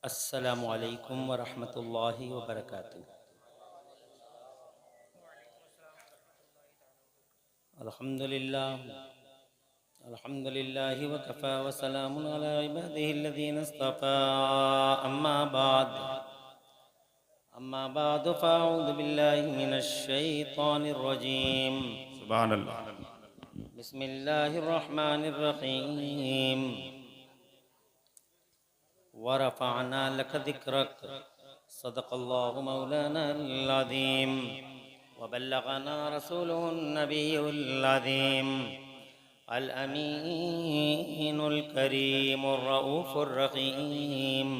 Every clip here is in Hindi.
अस्सलामु अलैकुम वरहमतुल्लाहि वबरकातुहू। अल्हम्दुलिल्लाहि वकफ़ा वसलामुन अला इबादिहिल्लज़ीना इस्तफ़ा। अम्मा बाद फ़अऊज़ु बिल्लाहि मिनश शैतानिर रजीम। सुभान अल्लाह। बिस्मिल्लाहिर रहमानिर रहीम। वरफ़अना लक ज़िक्रक सदक़ल्लाहु मौलानाल अज़ीम वबल्लगना रसूलुहुन नबियुल अज़ीम अल अमीनुल करीमुर रऊफ़ुर रहीम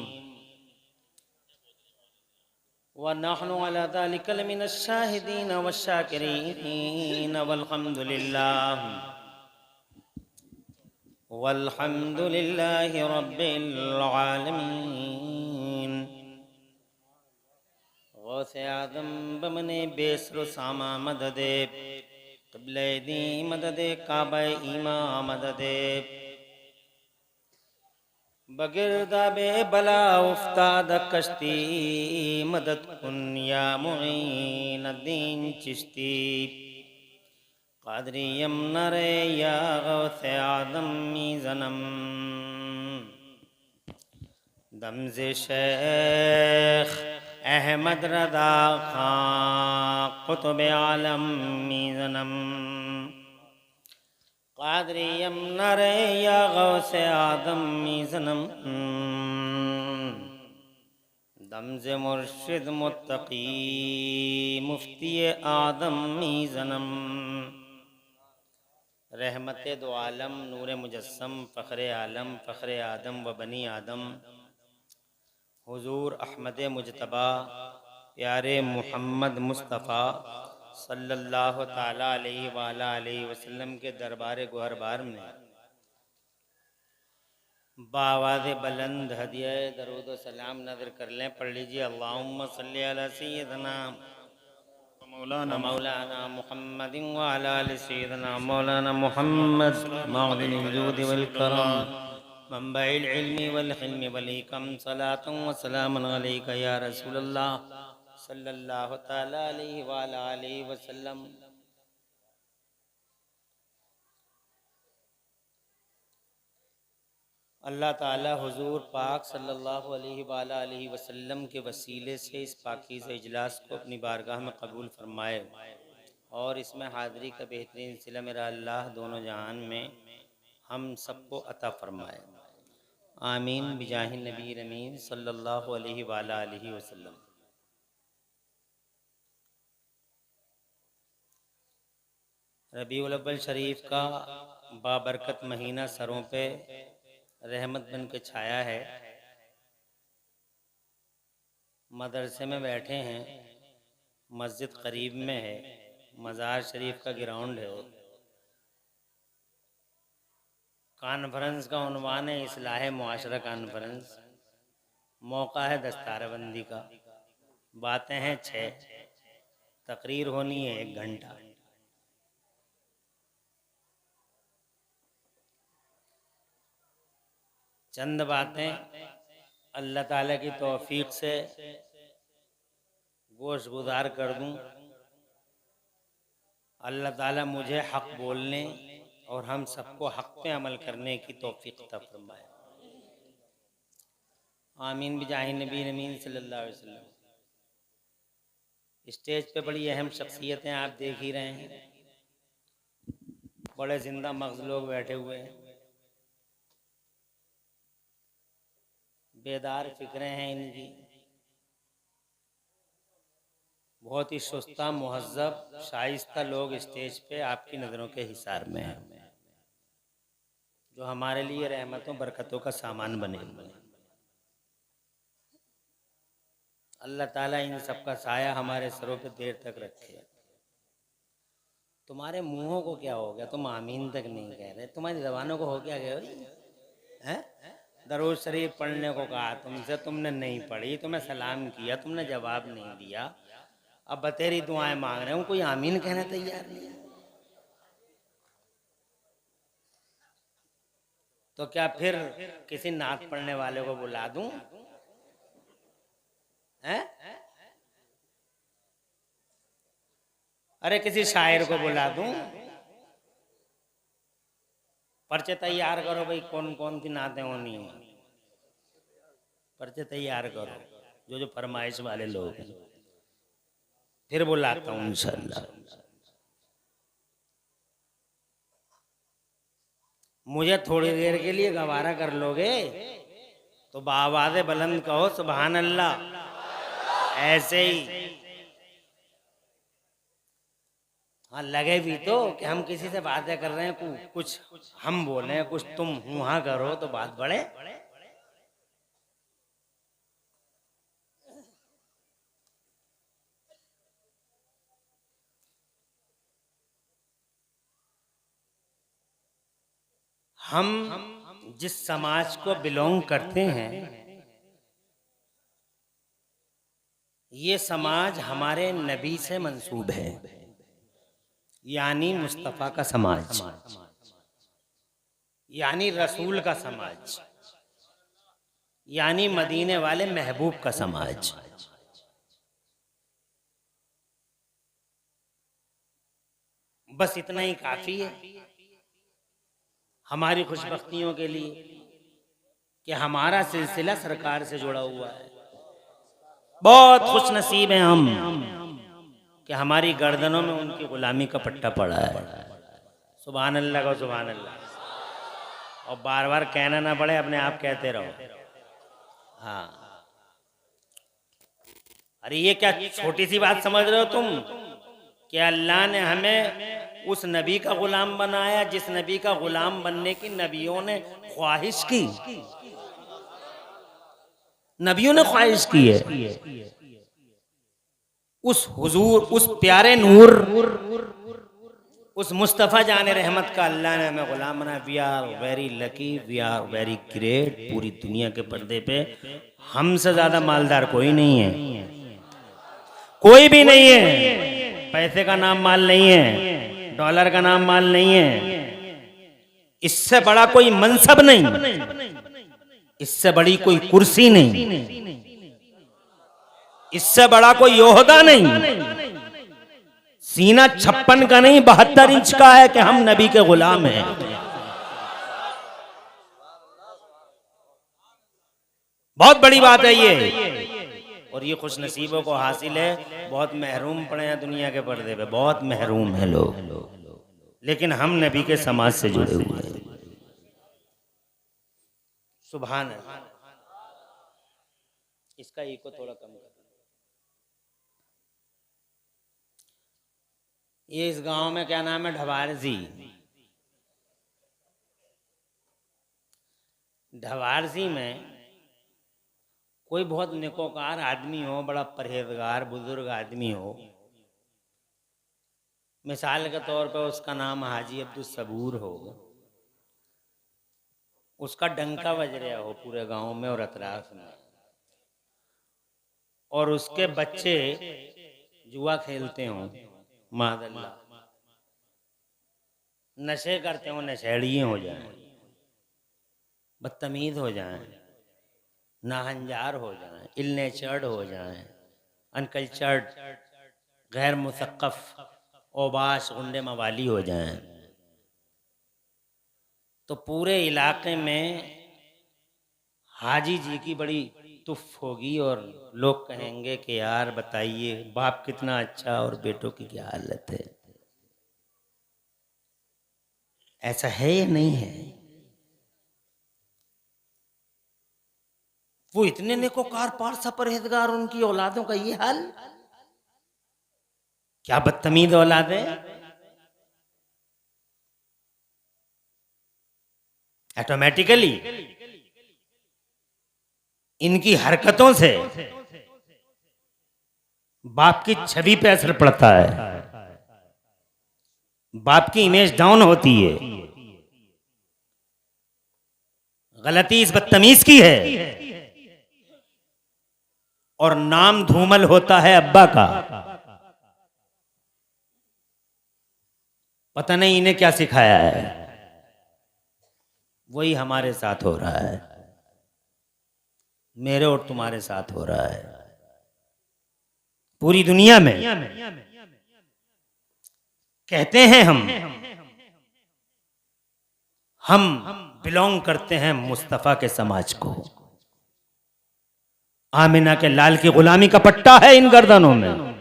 व नहनु अला ज़ालिका लमिनश शाहिदीन वश्शाकिरीन वल्हम्दुलिल्लाहि रब्बिल आलमीन। गौसे आज़म बमने बेसरो सामा मददे क़िबले दी मददे काबा ईमा मददे बगिरदाबे बला उफ्ताद कश्ती मदद कुन या मुईनुद्दीन चिश्ती क़ादरियम नरे या गौसे आज़म मीज़नम दमज़े शेख अहमद रदा खां क़ुतुब आलम मीज़नम क़ादरियम नरे या गौसे आदम मीज़नम दमज़े मुर्शिद मुत्तकी मुफ्ती आदम मीज़नम रहमत दो आलम नूर मुजस्सम फ़ख्र आलम फ़ख्र आदम व बनी आदम हुजूर अहमद मुजतबा प्यारे मोहम्मद मुस्तफ़ा सल्लल्लाहु ताला अलैहि वसल्लम के दरबार गुहरबार में बावाज़ बुलंद हदिया दरूद व सलाम नज़र कर लें। पढ़ लीजिए अल्लाहुम्मा सल्ली अला सय्यदना व मौलाना मुहम्मदिन व अला आलि सय्यदना मौलाना मुहम्मद मअदिनिल जूदि वल करम मंबइल इल्मी वल हिल्मी वल हिकम सलातुन व सलामुन अलैका या रसूलल्लाह सल्लल्लाहु ताला अलैहि व अला आलिहि वसल्लम। अल्लाह ताला हुजूर पाक सल्लल्लाहु अलैहि व अला आलिहि वसल्लम के वसीले से इस पाकीज़ इजलास को अपनी बारगाह में कबूल फरमाए और इसमें हाज़िरी का बेहतरीन सिला मेरा अल्लाह दोनों जहान में हम सबको अता फरमाए। आमीन बिजाहि नबी अमीन सल्लल्लाहु अलैहि व अला आलिहि वसल्लम। रबीउल अव्वल शरीफ का बाबरकत महीना सरों पे रहमत बन के छाया है। मदरसे में बैठे हैं, मस्जिद करीब में है, मज़ार शरीफ का ग्राउंड है। कॉन्फ्रेंस का उन्वान है इस्लाह मुआशरा कॉन्फ्रेंस। मौका है दस्तारबंदी का। बातें हैं 6, तकरीर होनी है 1 घंटा। चंद बातें अल्लाह ताला की तौफीक से गोश गुजार कर दूं। अल्लाह ताला मुझे हक़ बोलने और हम सबको हक़ पे अमल करने की तौफीक अता फरमाए। आमीन बिजाहि नबी अमीन सल्लल्लाहु अलैहि वसल्लम। स्टेज पे बड़ी अहम शख्सियतें आप देख ही रहे हैं। बड़े जिंदा मग़ज़ लोग बैठे हुए हैं, बेदार फिक्रें हैं इनकी। बहुत ही शुस्ता मुहज़्ज़ब शाइस्ता लोग स्टेज पे आपकी नज़रों के हिसार में हैं, जो हमारे लिए रहमतों बरकतों का सामान बने हुए हैं। अल्लाह ताला इन सब का साया हमारे सरों पे देर तक रखे। तुम्हारे मुंहों को क्या हो गया? तुम आमीन तक नहीं कह रहे। तुम्हारी ज़बानों को हो क्या गया है? दरूद शरीफ पढ़ने को कहा तुमसे, तुमने नहीं पढ़ी। तुम्हें सलाम किया, तुमने जवाब नहीं दिया। अब बतेरी दुआएं मांग रहे हूँ, कोई आमीन कहने तैयार नहीं। तो क्या फिर किसी नात पढ़ने वाले को बुला दूं हैं? अरे किसी शायर को बुला दूं, पर्चे तैयार करो भाई, कौन कौन की नातें होनी है, पर्चे तैयार करो, जो जो फरमाइश वाले लोग हैं, फिर बुलाता हूँ इंशाल्लाह। मुझे थोड़ी देर के लिए गवारा कर लोगे तो बावाज़े बुलंद कहो सुभान अल्लाह। ऐसे ही हाँ लगे भी तो कि हम किसी से बातें कर रहे हैं, कुछ हम बोले, कुछ तुम हुआ करो तो बात बढ़े। हम जिस समाज को बिलोंग करते हैं, ये समाज हमारे नबी से मंसूब है, यानी मुस्तफ़ा का समाज, यानी रसूल का समाज, यानी मदीने वाले महबूब का समाज। बस इतना ही काफी है हमारी खुशबख्तियों के लिए कि हमारा सिलसिला सरकार से जुड़ा हुआ है। बहुत खुश नसीब हैं हम कि हमारी गर्दनों में उनकी गुलामी का पट्टा पड़ा है। सुभान अल्लाह को सुभान अल्लाह। और बार बार कहना ना पड़े, अपने आप कहते रहो। हाँ, अरे ये क्या छोटी सी बात समझ रहे हो तुम कि अल्लाह ने हमें उस नबी का गुलाम बनाया जिस नबी का गुलाम बनने की नबियों ने ख्वाहिश की, नबियों ने ख्वाहिश की है। उस हुजूर, उस प्यारे नूर, उस मुस्तफ़ा जाने रहमत का अल्लाह ने हमें गुलाम बनाया। We are very lucky, we are very great. पूरी दुनिया के पर्दे पे हमसे ज्यादा मालदार कोई नहीं है, कोई भी नहीं है। पैसे का नाम माल नहीं है, डॉलर का नाम माल नहीं है, इससे बड़ा कोई मनसब नहीं, इससे बड़ी कोई कुर्सी नहीं, इससे बड़ा कोई ओहदा नहीं। सीना 56 का नहीं 72 इंच का है कि हम नबी के गुलाम हैं। बहुत बड़ी बात है ये, और ये खुश नसीबों को हासिल है। बहुत महरूम पड़े हैं दुनिया के पर्दे पे, बहुत महरूम है लोग, लेकिन हम नबी के समाज से जुड़े हुए हैं। सुभान अल्लाह। इसका इको थोड़ा कम कर। ये इस गांव में क्या नाम है, ढवारसी। ढवारसी में कोई बहुत नेकोकार आदमी हो, बड़ा परहेजगार बुजुर्ग आदमी हो, मिसाल के तौर पर उसका नाम हाजी अब्दुल सबूर हो, उसका डंका बज रहा हो पूरे गांव में और अतराफ में, और उसके बच्चे जुआ खेलते हों, मादल्ला नशे करते हो, नशेड़िए हो जाएं, बदतमीज हो जाएं, नाहंजार हो जाएं, इल नेचर्ड हो जाएं, अनकल्चर्ड, गैर मुसक्कफ, ओबाश, गुंडे मवाली हो जाएं, तो पूरे इलाके में हाजी जी की बड़ी तुफ होगी और लोग कहेंगे कि यार बताइए बाप कितना अच्छा और बेटों की क्या हालत है। ऐसा है या नहीं है? वो इतने नेकोकार पारसा परहेजगार, उनकी औलादों का ये हाल, क्या बदतमीज औलाद है। ऑटोमेटिकली इनकी हरकतों से बाप की छवि पे असर पड़ता है, बाप की इमेज डाउन होती है। गलती इस बदतमीज की है और नाम धूमल होता है अब्बा का। पता नहीं इन्हें क्या सिखाया है, वही हमारे साथ हो रहा है, मेरे और तुम्हारे साथ हो रहा है। पूरी दुनिया में कहते हैं हम बिलोंग करते हैं मुस्तफा के समाज को। आमिना के लाल की गुलामी का पट्टा है इन गर्दनों में।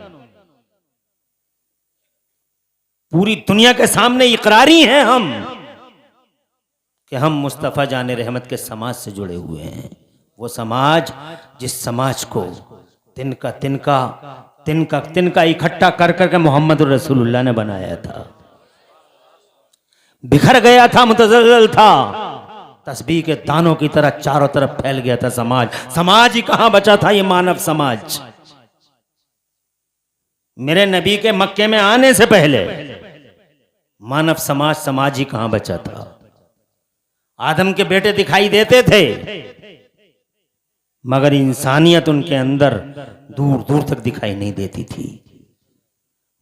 पूरी दुनिया के सामने इकरारी हैं हम कि हम मुस्तफा जाने रहमत के समाज से जुड़े हुए हैं। वो समाज जिस समाज को तिनका इकट्ठा कर करके मोहम्मद रसूलुल्लाह ने बनाया था। बिखर गया था, मुतज़ल्ज़ल था, तस्बीह के दानों की तरह चारों तरफ फैल गया था समाज ही कहां बचा था ये मानव समाज। मेरे नबी के मक्के में आने से पहले मानव समाज ही कहां बचा था। आदम के बेटे दिखाई देते थे मगर इंसानियत उनके अंदर दूर दूर तक दिखाई नहीं देती थी।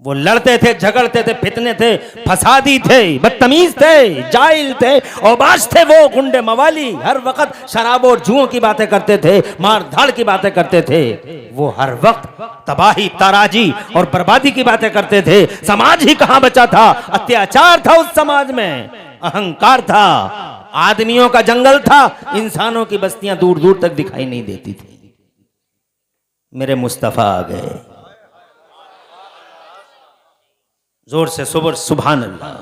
वो लड़ते थे, झगड़ते थे, फितने थे, फसादी थे, बदतमीज थे, जाहिल थे, औबाश थे। वो गुंडे मवाली हर वक्त शराब और जुओं की बातें करते थे, मार धाड़ की बातें करते थे। वो हर वक्त तबाही, ताराजी और बर्बादी की बातें करते थे। समाज ही कहां बचा था। अत्याचार था उस समाज में, अहंकार था, आदमियों का जंगल था, इंसानों की बस्तियां दूर दूर तक दिखाई नहीं देती थी। मेरे मुस्तफा आ गए। जोर से सुभान अल्लाह।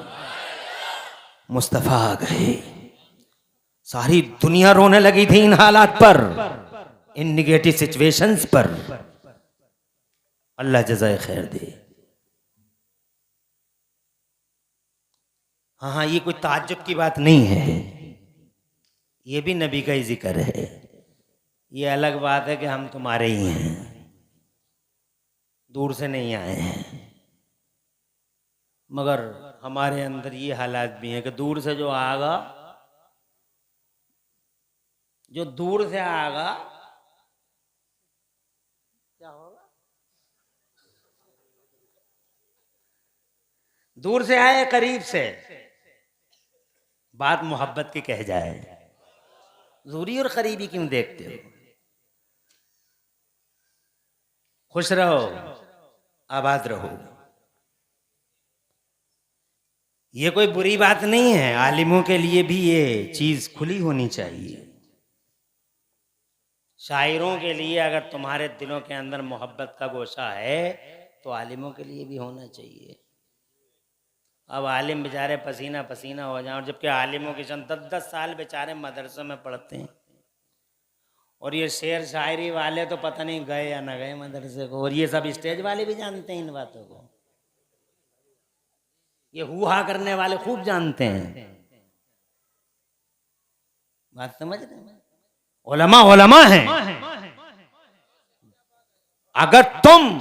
मुस्तफा आ गए। सारी दुनिया रोने लगी थी इन हालात पर, इन निगेटिव सिचुएशंस पर। अल्लाह जज़ाए खैर दे। हाँ, ये कोई ताज्जुब की बात नहीं है, ये भी नबी का ही जिक्र है। ये अलग बात है कि हम तुम्हारे ही हैं, दूर से नहीं आए हैं। मगर हमारे अंदर ये हालात भी हैं कि दूर से जो आएगा, जो दूर से आएगा क्या होगा। दूर से आए करीब से, बात मोहब्बत की कह जाए। दूरी और करीबी क्यों देखते हो। खुश रहो, आबाद रहो। ये कोई बुरी बात नहीं है। आलिमों के लिए भी ये चीज खुली होनी चाहिए। शायरों के लिए अगर तुम्हारे दिलों के अंदर मोहब्बत का गोशा है तो आलिमों के लिए भी होना चाहिए। अब आलिम बेचारे पसीना पसीना हो जाए, और जबकि आलिमों के 10-10 साल बेचारे मदरसों में पढ़ते हैं, और ये शेर शायरी वाले तो पता नहीं गए या न गए मदरसे को। और ये सब स्टेज वाले भी जानते हैं इन बातों को, ये हुआ करने वाले खूब जानते हैं। बात समझ रहे हैं। उलमा हैं। अगर तुम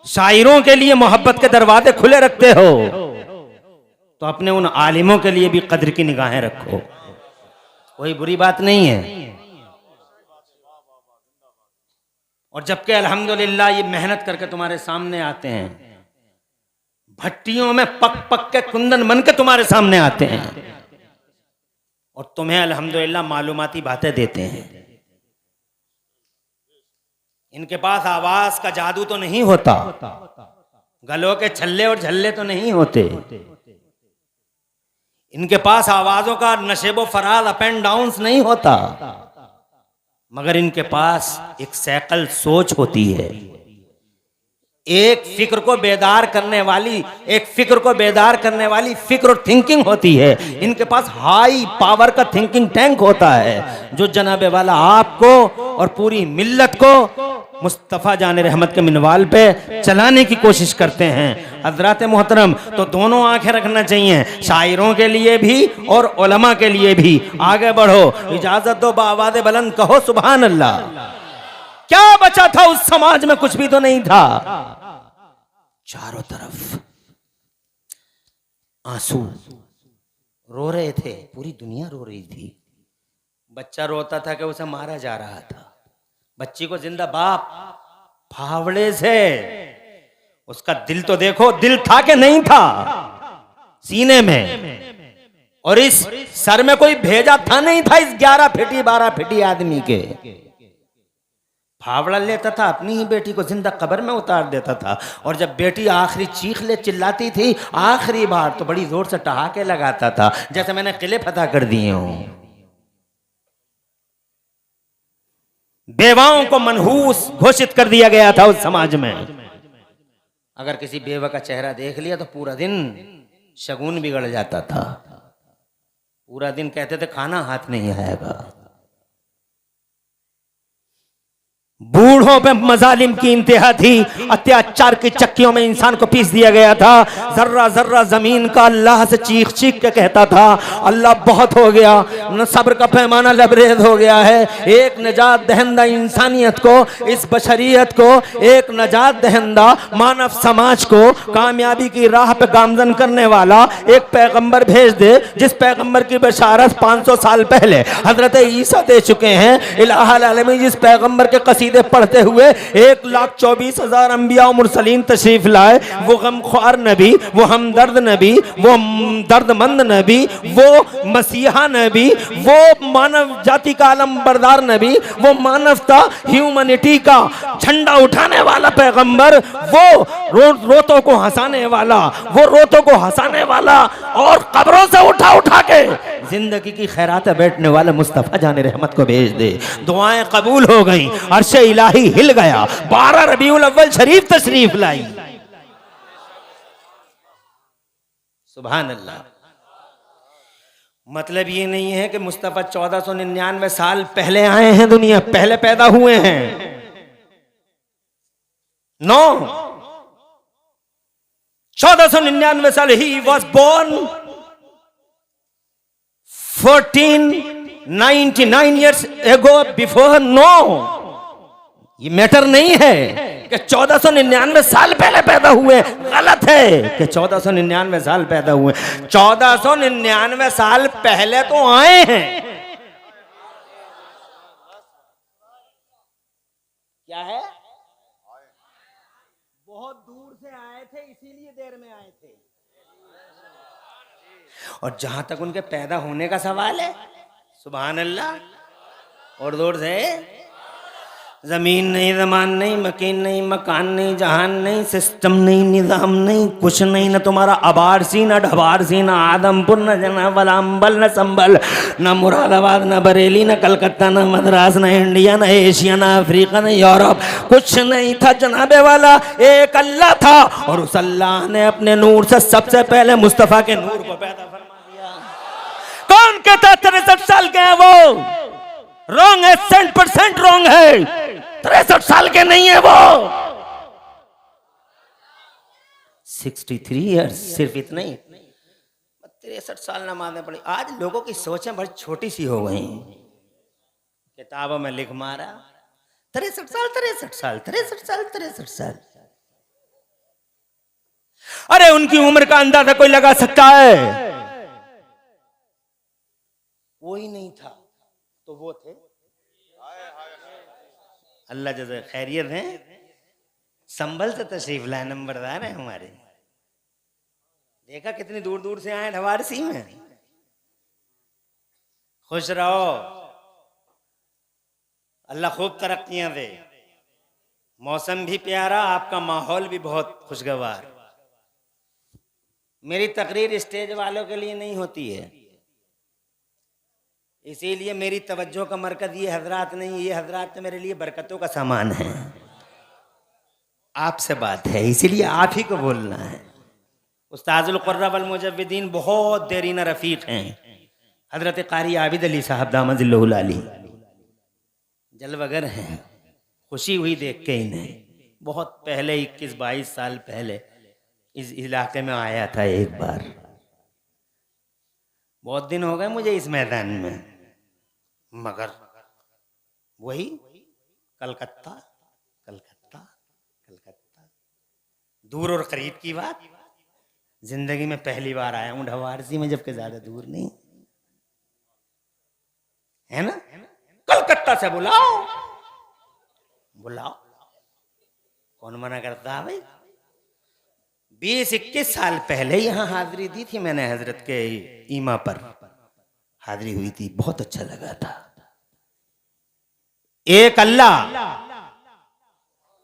शायरों के लिए मोहब्बत के दरवाजे खुले रखते हो तो अपने उन आलिमों के लिए भी कद्र की निगाहें रखो। कोई बुरी बात नहीं है। और जबकि अल्हम्दुलिल्लाह ये मेहनत करके तुम्हारे सामने आते हैं, भट्टियों में पक पक के कुंदन बन के तुम्हारे सामने आते हैं, और तुम्हें अल्हम्दुलिल्लाह मालूमाती बातें देते हैं। इनके पास आवाज का जादू तो नहीं होता, गलों के छल्ले और झल्ले तो नहीं होते, इनके पास आवाजों का नशेबो फराल अप एंड डाउन्स नहीं होता, मगर इनके पास एक सैकल सोच होती है, एक फिक्र को बेदार करने वाली, फिक्र और थिंकिंग होती है। इनके पास हाई पावर का थिंकिंग टैंक होता है, जो जनाबे वाला आपको और पूरी मिल्लत को मुस्तफ़ा जाने रहमत के मिनवाल पे चलाने की कोशिश करते हैं। हज़रात मोहतरम, तो दोनों आंखें रखना चाहिए, शायरों के लिए भी और उलमा के लिए भी। आगे बढ़ो, इजाजत दो, बाआवाज़े बुलंद कहो सुभान अल्लाह। क्या बचा था उस समाज में? कुछ भी तो नहीं था। चारों तरफ आंसू, रो रहे थे, पूरी दुनिया रो रही थी। बच्चा रोता था कि उसे मारा जा रहा था, बच्ची को जिंदा बाप फावड़े से। उसका दिल तो देखो, दिल था कि नहीं था सीने में, और इस सर में कोई भेजा था नहीं था इस 11 फीटी 12 फीटी आदमी के। फावड़ा लेता था, अपनी ही बेटी को जिंदा कब्र में उतार देता था। और जब बेटी आखिरी चीख ले चिल्लाती थी आखिरी बार, तो बड़ी जोर से ठहाके लगाता था जैसे मैंने किले फतह कर दिए हों। बेवाओं को मनहूस घोषित कर दिया गया था उस समाज में। अगर किसी बेवा का चेहरा देख लिया तो पूरा दिन शगुन बिगड़ जाता था। पूरा दिन कहते थे खाना हाथ नहीं आएगा। बूढ़ों पे मजालिम की इंतहा थी, अत्याचार की चक्कियों में इंसान को पीस दिया गया था। जर्रा जर्रा जमीन का अल्लाह से चीख चीख के कहता था अल्लाह बहुत हो गया, न सब्र का पैमाना लबरेज हो गया है। एक नजात दहंदा इंसानियत को, इस बशरियत को, एक नजात दहंदा मानव समाज को कामयाबी की राह पे गामजन करने वाला एक पैगंबर भेज दे, जिस पैगंबर की बशारत 500 साल पहले हजरत ईसा दे चुके हैं। इलाहुल आलमीन जिस पैगंबर के कसीदे पढ़ते हुए 1,24,000 अंबिया और मुरसलीन तशरीफ लाए, वो गमख्वार नबी, वो हमदर्द नबी, वो दर्दमंद नबी, वो मसीहा नबी, वो मानव जाति का आलम बरदार नबी, वो मानवता ह्यूमैनिटी का झंडा उठाने वाला पैगंबर, वो रोतों को हंसाने वाला, वो रोतों को हंसाने वाला और कब्रों से उठा उठा के जिंदगी की खैरात बैठने वाले मुस्तफा जाने रहमत को भेज दे। दुआएं कबूल हो गई, अर्शे इलाही हिल गया, 12 रबीउल अव्वल शरीफ तशरीफ लाई। सुभान अल्लाह। मतलब ये नहीं है कि मुस्तफा 1499 साल पहले आए हैं दुनिया, पहले पैदा हुए हैं। नो, 1499 साल he was born 1499 years ago before. No, ये मैटर नहीं है कि 1499 साल पहले पैदा हुए। गलत है कि 1499 साल पैदा हुए। 1499 साल पहले तो आए हैं। क्या है? बहुत दूर से आए थे, इसीलिए देर में आए थे। और जहां तक उनके पैदा होने का सवाल है, सुभान अल्लाह, और दूर से जमीन नहीं, जमान नहीं, मकीन नहीं, मकान नहीं, जहान नहीं, सिस्टम नहीं, निजाम नहीं, कुछ नहीं। न तुम्हारा अबारसी, न ढबारसी, न आदमपुर, न जनावल अंबल, न संबल, न मुरादाबाद, न बरेली, न कलकत्ता, न मद्रास, न इंडिया, न एशिया, न अफ्रीका, न यूरोप, कुछ नहीं था। जनाबे वाला एक अल्लाह था और उस अल्लाह ने अपने नूर से सबसे पहले मुस्तफा के नूर को पैदा फरमा दिया। कौन कहता 63 साल के हैं वो? रॉन्ग है, 100% रॉन्ग है। 63 साल के नहीं है वो, 63 ईयर्स, सिर्फ इतना ही। 63 साल नमाज़ें पढ़ी। आज लोगों की सोचें बड़ी छोटी सी हो गई। किताबों में लिख मारा 63 साल, 63 साल, 63 साल, 63 साल। अरे उनकी उम्र का अंदाजा कोई लगा सकता है? कोई नहीं था तो वो थे। अल्लाह जैसे खैरियत है। संभल से तशरीफ लाए, नंबरदार है हमारे। देखा कितनी दूर दूर से आए ढवारसी में। खुश रहो, अल्लाह खूब तरक्कियां दे। मौसम भी प्यारा, आपका माहौल भी बहुत खुशगवार। मेरी तकरीर स्टेज वालों के लिए नहीं होती है, इसीलिए मेरी तवज्जो का मरकज ये हजरात नहीं, ये हजरात तो मेरे लिए बरकतों का सामान है। आपसे बात है, इसीलिए आप ही को बोलना है। उस्ताजुल क़ुर्रा वल मुजव्विदीन बहुत देरीना रफ़ीक हैं, हजरत कारी आबिद अली साहब दामजिल्लहुल आली, जलवगर हैं। खुशी हुई देख के इन्हें। बहुत पहले 21-22 साल पहले इस इलाके में आया था एक बार। बहुत दिन हो गए मुझे इस मैदान में, मगर वही कलकत्ता कलकत्ता कलकत्ता, दूर और करीब की बात। जिंदगी में पहली बार आया हूं ढवारसी में, जबकि ज्यादा दूर नहीं है ना। कलकत्ता से बुलाओ बुलाओ, कौन मना करता है भाई। 20-21 साल पहले यहाँ हाजिरी दी थी मैंने, हजरत के ईमा पर हाजिरी हुई थी, बहुत अच्छा लगा था। एक अल्लाह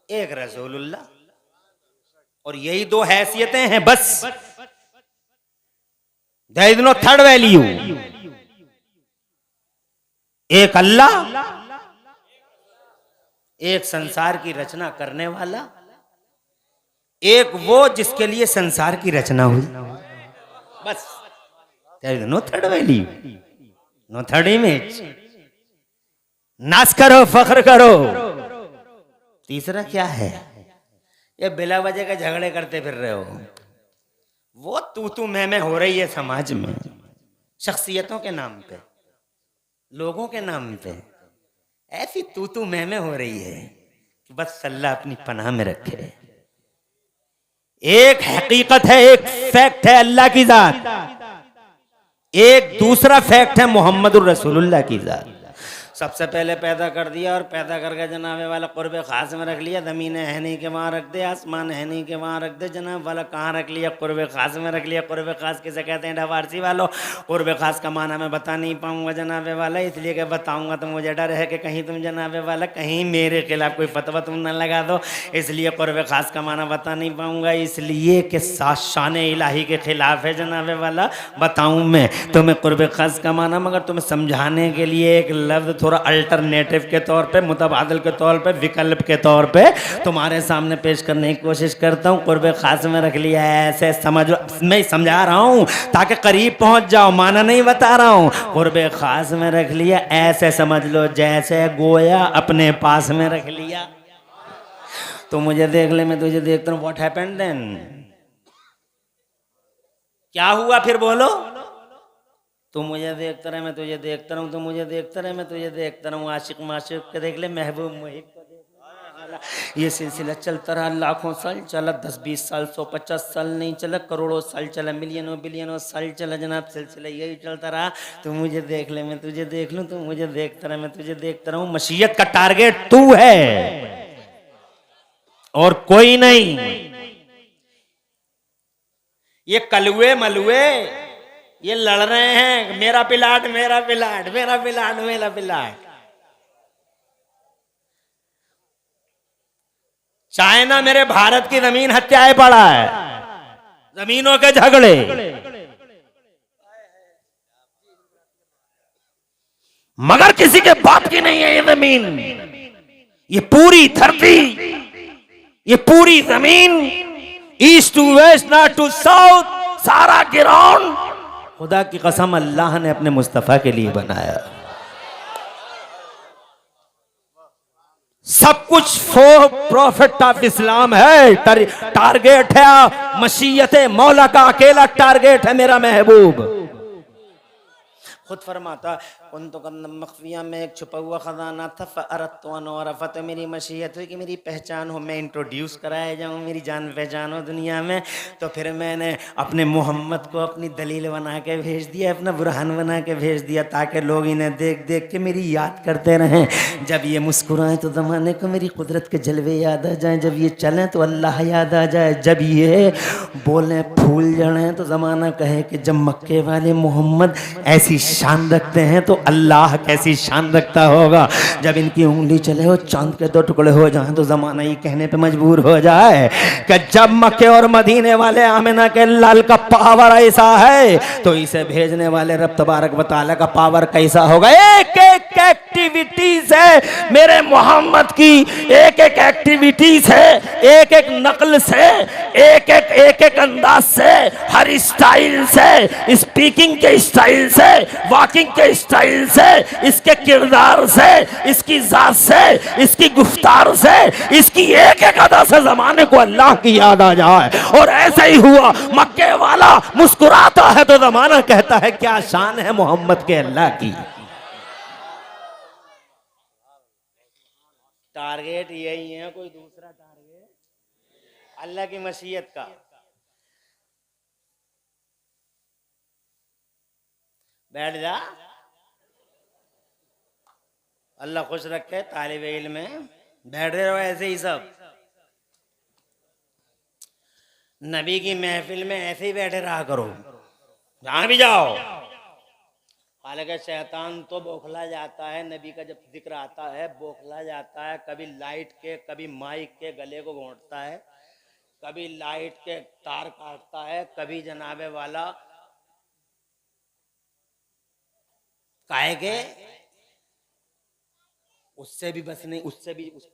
एक रसूलुल्लाह, और यही दो हैसियतें हैं बस। There is no third value. एक अल्लाह, एक संसार की रचना करने वाला, एक वो जिसके लिए संसार की रचना हुई, बस। There is no third value, no third image. नाच करो, फख्र करो। तीसरा क्या है? ये बिला वजह के झगड़े करते फिर रहे हो। वो तू मैं हो रही है समाज में, शख्सियतों के नाम पे, लोगों के नाम पे ऐसी तू मैं हो रही है कि बस अल्लाह अपनी पनाह में रखे। एक हकीकत है, एक फैक्ट है अल्लाह की जात, एक दूसरा फैक्ट है मोहम्मद रसूलुल्लाह की जात। सबसे पहले पैदा कर दिया और पैदा करके जनाबे वाला कुर्बे खास में रख लिया। ज़मीन है नहीं के वहाँ रख दे, आसमान है नहीं के वहाँ रख दे, जनाब वाला कहाँ रख लिया? कुर्बे खास में रख लिया। कुर्बे खास किसे कहते हैं डवारसी वालों? कुर्बे खास का माना मैं बता नहीं पाऊंगा जनाबे वाला, इसलिए कि बताऊंगा तो मुझे डर है कि कहीं तुम जनाबे वाला कहीं मेरे खिलाफ कोई फतवा तुम न लगा दो, इसलिए कुर्बे खास का माना बता नहीं पाऊंगा, इसलिए कि शान इलाही के खिलाफ है जनाबे वाला। बताऊं मैं तुम्हें कुर्बे खास का माना, मगर तुम्हें समझाने के लिए एक लफ्ज़ थोड़ा अल्टरनेटिव के तौर पे, मुतबादल के तौर पे, विकल्प के तौर पे तुम्हारे सामने पेश करने की कोशिश करता हूँ। कुर्बे खास में रख लिया है, ऐसे समझ, मैं समझा रहा हूँ ताकि करीब पहुंच जाओ, माना नहीं बता रहा हूँ। कुर्बे खास में रख लिया ऐसे समझ लो जैसे गोया अपने पास में रख लिया। तो मुझे देख ले, मैं तुझे देखता हूँ। What happened then? क्या हुआ फिर बोलो? तू मुझे देखता रहे, मैं तुझे देखता रहूं, तू मुझे देखता रहे, मैं तुझे देखता रहूं। आशिक माशिक के देख ले, महबूब मुहिब को देख ले। ये सिलसिला चलता रहा, लाखों साल चला, 10-20 साल, 150 साल नहीं चला, करोड़ों साल चला, मिलियनों बिलियनों साल चला जनाब, सिलसिला यही चलता रहा। तू मुझे देख ले, मैं तुझे देख लूं, तू मुझे देखता रहे, मैं तुझे देखता रहूं। मशीयत का टारगेट तू है और कोई नहीं। ये कलुए मलुए ये लड़ रहे हैं, मेरा पिलाट, मेरा पिलाट, मेरा पिलाट, मेरा पिलाट। चाइना मेरे भारत की जमीन हत्याए पड़ा है, जमीनों के झगड़े। मगर किसी के बाप की नहीं है ये जमीन। ये पूरी धरती, ये पूरी जमीन, east to west, north to south, सारा ग्राउंड खुदा की कसम अल्लाह ने अपने मुस्तफा के लिए बनाया। सब कुछ फॉर प्रॉफिट ऑफ इस्लाम है। टारगेट है मशीयत मौला का, अकेला टारगेट है मेरा महबूब। खुद फरमाता उन तो मख्फिया में एक छुपा हुआ खजाना था, फअरत मेरी मशीयत हुई कि मेरी पहचान हो, मैं इंट्रोड्यूस कराया जाऊँ, मेरी जान पहचान हो दुनिया में। तो फिर मैंने अपने मोहम्मद को अपनी दलील बना के भेज दिया, अपना बुरहान बना के भेज दिया, ताकि लोग इन्हें देख देख के मेरी याद करते रहें। जब ये मुस्कुराएं तो ज़माने को मेरी कुदरत के जलवे याद आ जाएं, जब ये चलें तो अल्लाह याद आ जाए, जब ये बोलें फूल जड़ें तो ज़माना कहे कि जब मक्के वाले मोहम्मद ऐसी शान रखते हैं तो अल्लाह कैसी शान रखता होगा। जब इनकी उंगली चले हो चांद के 2 टुकड़े हो जाएं तो जमाना ये कहने पे मजबूर हो जाए कि जब मक्के और मदीने वाले आमिना के लाल का पावर ऐसा है तो इसे भेजने वाले रब तबारक व तआला का पावर कैसा होगा। एक एक एक्टिविटीज है मेरे मोहम्मद की, एक एक एक्टिविटीज है, एक एक नकल से, एक एक अंदाज से, हर स्टाइल से, स्पीकिंग के स्टाइल से, वॉकिंग के स्टाइल से, इसके किरदार से, इसकी जात से, इसकी गुफ्तार से, इसकी एक एक अदा से जमाने को अल्लाह की याद आ जाए। और ऐसा ही हुआ, मक्के वाला मुस्कुराता है तो जमाना कहता है क्या शान है मोहम्मद के अल्लाह की। टारगेट यही है, कोई दूसरा टारगेट अल्लाह की मशीयत का। बैठ जा, अल्लाह खुश रखे। तालिब इल्म में बैठे रहो ऐसे ही सब, नबी की महफिल में ऐसे ही बैठे रहा करो, जहां भी जाओ। हालांकि शैतान तो बौखला जाता है, नबी का जब जिक्र आता है बौखला जाता है, कभी लाइट के कभी माइक के गले को घोंटता है, कभी लाइट के तार काटता है, कभी जनाबे वाला काहे के उससे भी बस नहीं, उस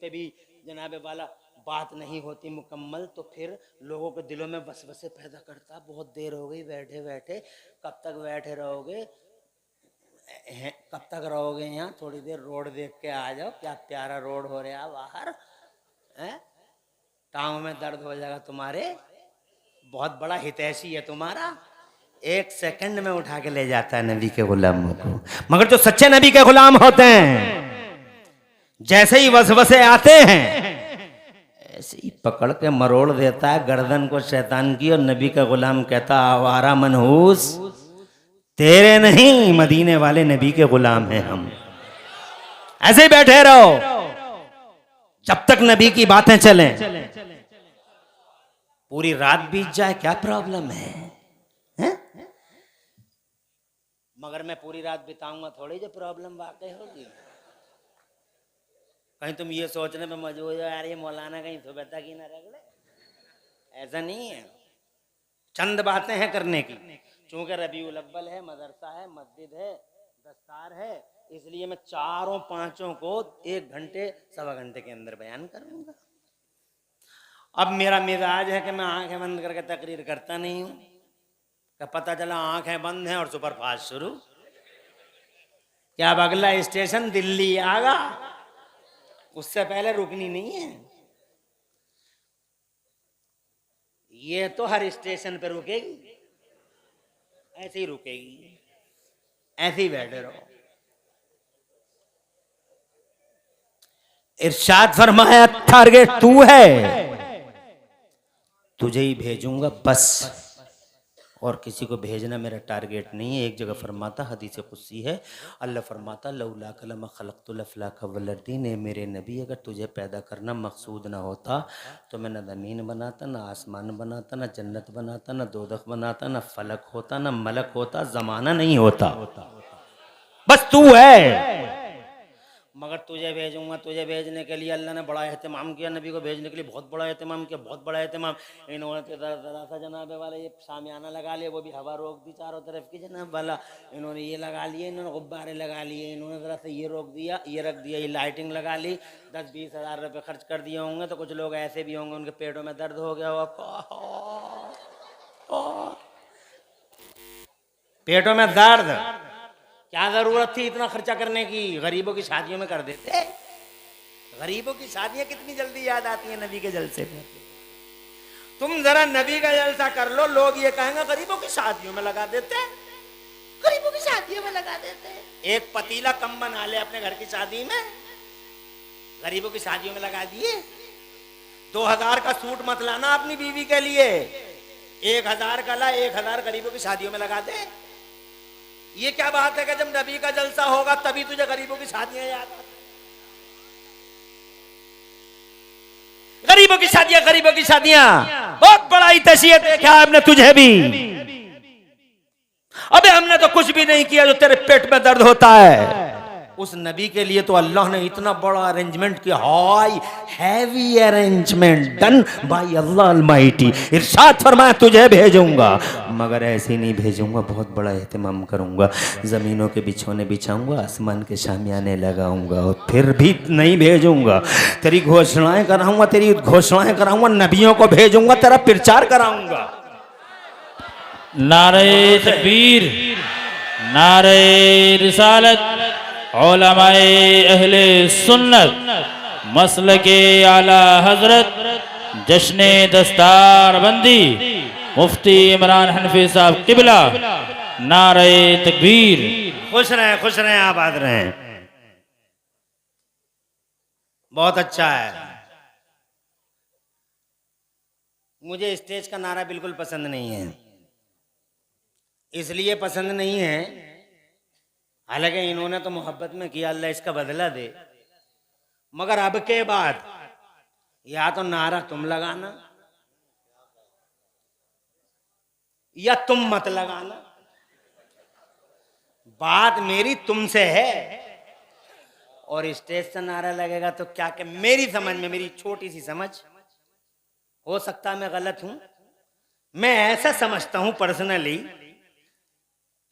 पे भी जनाबे वाला बात नहीं होती मुकम्मल, तो फिर लोगों के दिलों में वसवसे पैदा करता। बहुत देर हो गई बैठे बैठे, कब तक बैठे रहोगे, कब तक रहोगे यहाँ, थोड़ी देर रोड देख के आ जाओ, क्या प्यारा रोड हो रहा बाहर है, टांगों में दर्द हो जाएगा तुम्हारे, बहुत बड़ा हितैषी है तुम्हारा, 1 सेकंड में उठा के ले जाता है नबी के गुलामों को। मगर जो सच्चे नबी के गुलाम होते हैं, जैसे ही वसवसे आते हैं ऐसे ही पकड़ के मरोड़ देता है गर्दन को शैतान की, और नबी का गुलाम कहता आवारा मनहूस तेरे नहीं, मदीने वाले नबी के गुलाम हैं हम। ऐसे ही बैठे रहो जब तक नबी की बातें चलें। पूरी रात बीत जाए क्या प्रॉब्लम है, हैं? मगर मैं पूरी रात बिताऊंगा थोड़ी जो प्रॉब्लम वाकई होगी। कहीं तुम ये सोचने में मजबूर हो यार ये मौलाना कहीं सुबह की ना रगड़े, ऐसा नहीं है। चंद बातें हैं करने की, चूंकि रबीउल अव्वल है, मदरसा है, मस्जिद है, दस्तार है, इसलिए मैं चारों पांचों को 1 घंटे 1.25 घंटे के अंदर बयान करूंगा। अब मेरा मिजाज है कि मैं आंखें बंद करके तकरीर करता नहीं हूं, कि पता चला आंखें बंद हैं और सुपरफास्ट शुरू। क्या अब अगला स्टेशन दिल्ली आगा, उससे पहले रुकनी नहीं है। ये तो हर स्टेशन पे रुकेगी, ऐसे ही रुकेगी, ऐसे ही बैठे रहो। इरशाद फरमाया टारगेट तू है, तुझे ही भेजूंगा बस, और किसी को भेजना मेरा टारगेट नहीं है। एक जगह फरमाता, हदीस कुदसी है, अल्लाह फरमाता लौला कलम खलक़तुल अफ़लाक वल्अर्दीन, मेरे नबी अगर तुझे पैदा करना मकसूद ना होता तो मैं न ज़मीन बनाता, न आसमान बनाता, न जन्नत बनाता, न दोज़ख बनाता, न फलक होता, न मलक होता, ज़माना नहीं होता, बस तू है। मगर तुझे भेजूंगा, तुझे भेजने के लिए अल्लाह ने बड़ा एहतमाम किया, नबी को भेजने के लिए बहुत बड़ा एहतमाम किया, बहुत बड़ा एहतमाम। इन्होंने तो ज़रा सा जनाबे वाला ये सामियाना लगा लिया, वो भी हवा रोक दी चारों तरफ की जनाब वाला, इन्होंने ये लगा लिए, इन्होंने गुब्बारे लगा लिए, इन्होंने ज़रा सा ये रोक दिया, ये रख दिया, ये लाइटिंग लगा ली, 10-20 हज़ार रुपये खर्च कर दिए होंगे। तो कुछ लोग ऐसे भी होंगे उनके पेटों में दर्द हो गया होगा, पेटों में दर्द, क्या जरूरत थी इतना खर्चा करने की, गरीबों की शादियों में कर देते। गरीबों की शादियां कितनी जल्दी याद आती हैं नबी के जलसे में। तुम जरा नबी का जलसा कर लो, लोग ये कहेंगे गरीबों की शादियों में लगा देते, गरीबों की शादियों में लगा देते। एक पतीला कम बना ले अपने घर की शादी में, गरीबों की शादियों में लगा दिए। 2000 का सूट मत लाना अपनी बीवी के लिए, 1000 का ला, 1000 गरीबों की शादियों में लगा दे। ये क्या बात है कि जब नबी का जलसा होगा तभी तुझे गरीबों की शादियां याद आती। गरीबों की शादियां, गरीबों की शादियां, बहुत बड़ा ही तसीहत देखा है हमने तुझे भी। अबे हमने तो कुछ भी नहीं किया जो तेरे पेट में दर्द होता है। उस नबी के लिए तो अल्लाह ने इतना बड़ा अरेंजमेंट किया, high heavy arrangement done by Allah almighty. इरशाद फरमाया तुझे भेजूंगा, मगर ऐसे नहीं भेजूंगा, बहुत बड़ा एहतमाम करूंगा, जमीनों के बिछोने बिछाऊंगा, आसमान के शामियाने लगाऊंगा, और फिर भी नहीं भेजूंगा। तेरी घोषणाएं कराऊंगा, तेरी घोषणाएं कराऊंगा, नबियों को भेजूंगा, तेरा प्रचार कराऊंगा। नारे तकबीर, नारे रिसालत, उलमाए अहले सुन्नत मसलके आला हजरत जश्ने दस्तार बंदी मुफ्ती इमरान हनफी साहब किबला, नारे तकबीर। खुश रहें आबाद रहें। बहुत अच्छा है। मुझे स्टेज का नारा बिल्कुल पसंद नहीं है, इसलिए पसंद नहीं है, हालांकि इन्होंने तो मोहब्बत में किया, अल्लाह इसका बदला दे, मगर अब के बाद या तो नारा तुम लगाना या तुम मत लगाना, बात मेरी तुमसे है, और स्टेज से नारा लगेगा तो क्या कि मेरी समझ में, मेरी छोटी सी समझ, हो सकता मैं गलत हूं, मैं ऐसा समझता हूं पर्सनली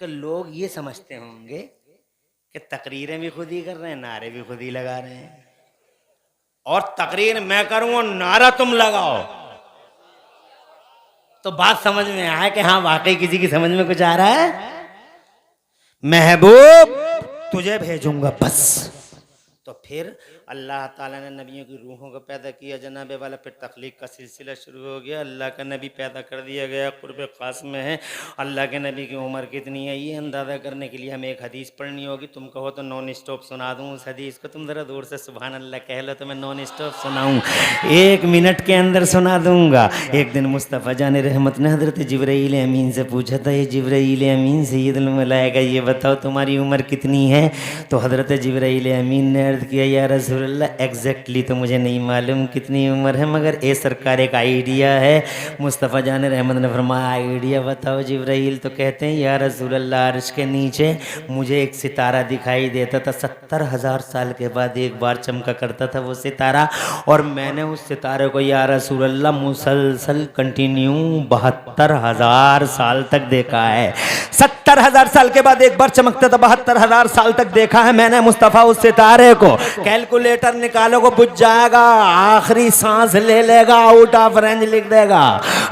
कि लोग ये समझते होंगे कि तकरीरें भी खुद ही कर रहे हैं, नारे भी खुद ही लगा रहे हैं, और तकरीर मैं करूं और नारा तुम लगाओ, तो बात समझ में आया कि हाँ वाकई किसी की समझ में कुछ आ रहा है। महबूब तुझे भेजूंगा बस। तो फिर अल्लाह ताला ने नबियों की रूहों को पैदा किया जनाबे वाला, फिर तख्लीक का सिलसिला शुरू हो गया, अल्लाह का नबी पैदा कर दिया गया, कुर्ब खास में है। अल्लाह के नबी की उम्र कितनी है ये अंदाज़ा करने के लिए हमें एक हदीस पढ़नी होगी। तुम कहो तो नॉन स्टॉप सुना दूँ उस हदीस को, तुम ज़रा दूर से सुभान अल्लाह कह लो तो मैं नॉन स्टॉप सुनाऊँ, 1 मिनट के अंदर सुना दूँगा। एक दिन मुस्तफ़ा जान रहमत ने हज़रत जिब्राईल अमीन से पूछा था, ये जिब्राईल अमीन सय्यदुल मलाइका ये बताओ तुम्हारी उम्र कितनी है? तो हज़रत जिब्राईल अमीन ने अर्ज़ किया, या रसूल अल्लाह एग्जैक्टली तो मुझे नहीं मालूम कितनी उम्र है, मगर ए सरकार एक आइडिया है। मुस्तफ़ा जान रहमत ने फरमाया आइडिया बताओ जिब्राईल। तो कहते हैं या रसूल अल्लाह अर्श के नीचे मुझे एक सितारा दिखाई देता था, 70,000 साल के बाद एक बार चमका करता था वो सितारा, और मैंने उस सितारे को या रसूल अल्लाह मुसलसल कंटिन्यू 72,000 साल तक देखा है। 70,000 साल के बाद एक बार चमकता था, 72,000 साल तक देखा है मैंने मुस्तफ़ा उस सितारे को। कैलकुलेटर निकालो को बुझ जाएगा, आखिरी सांस ले लेगा, आउट ऑफ रेंज लिख देगा।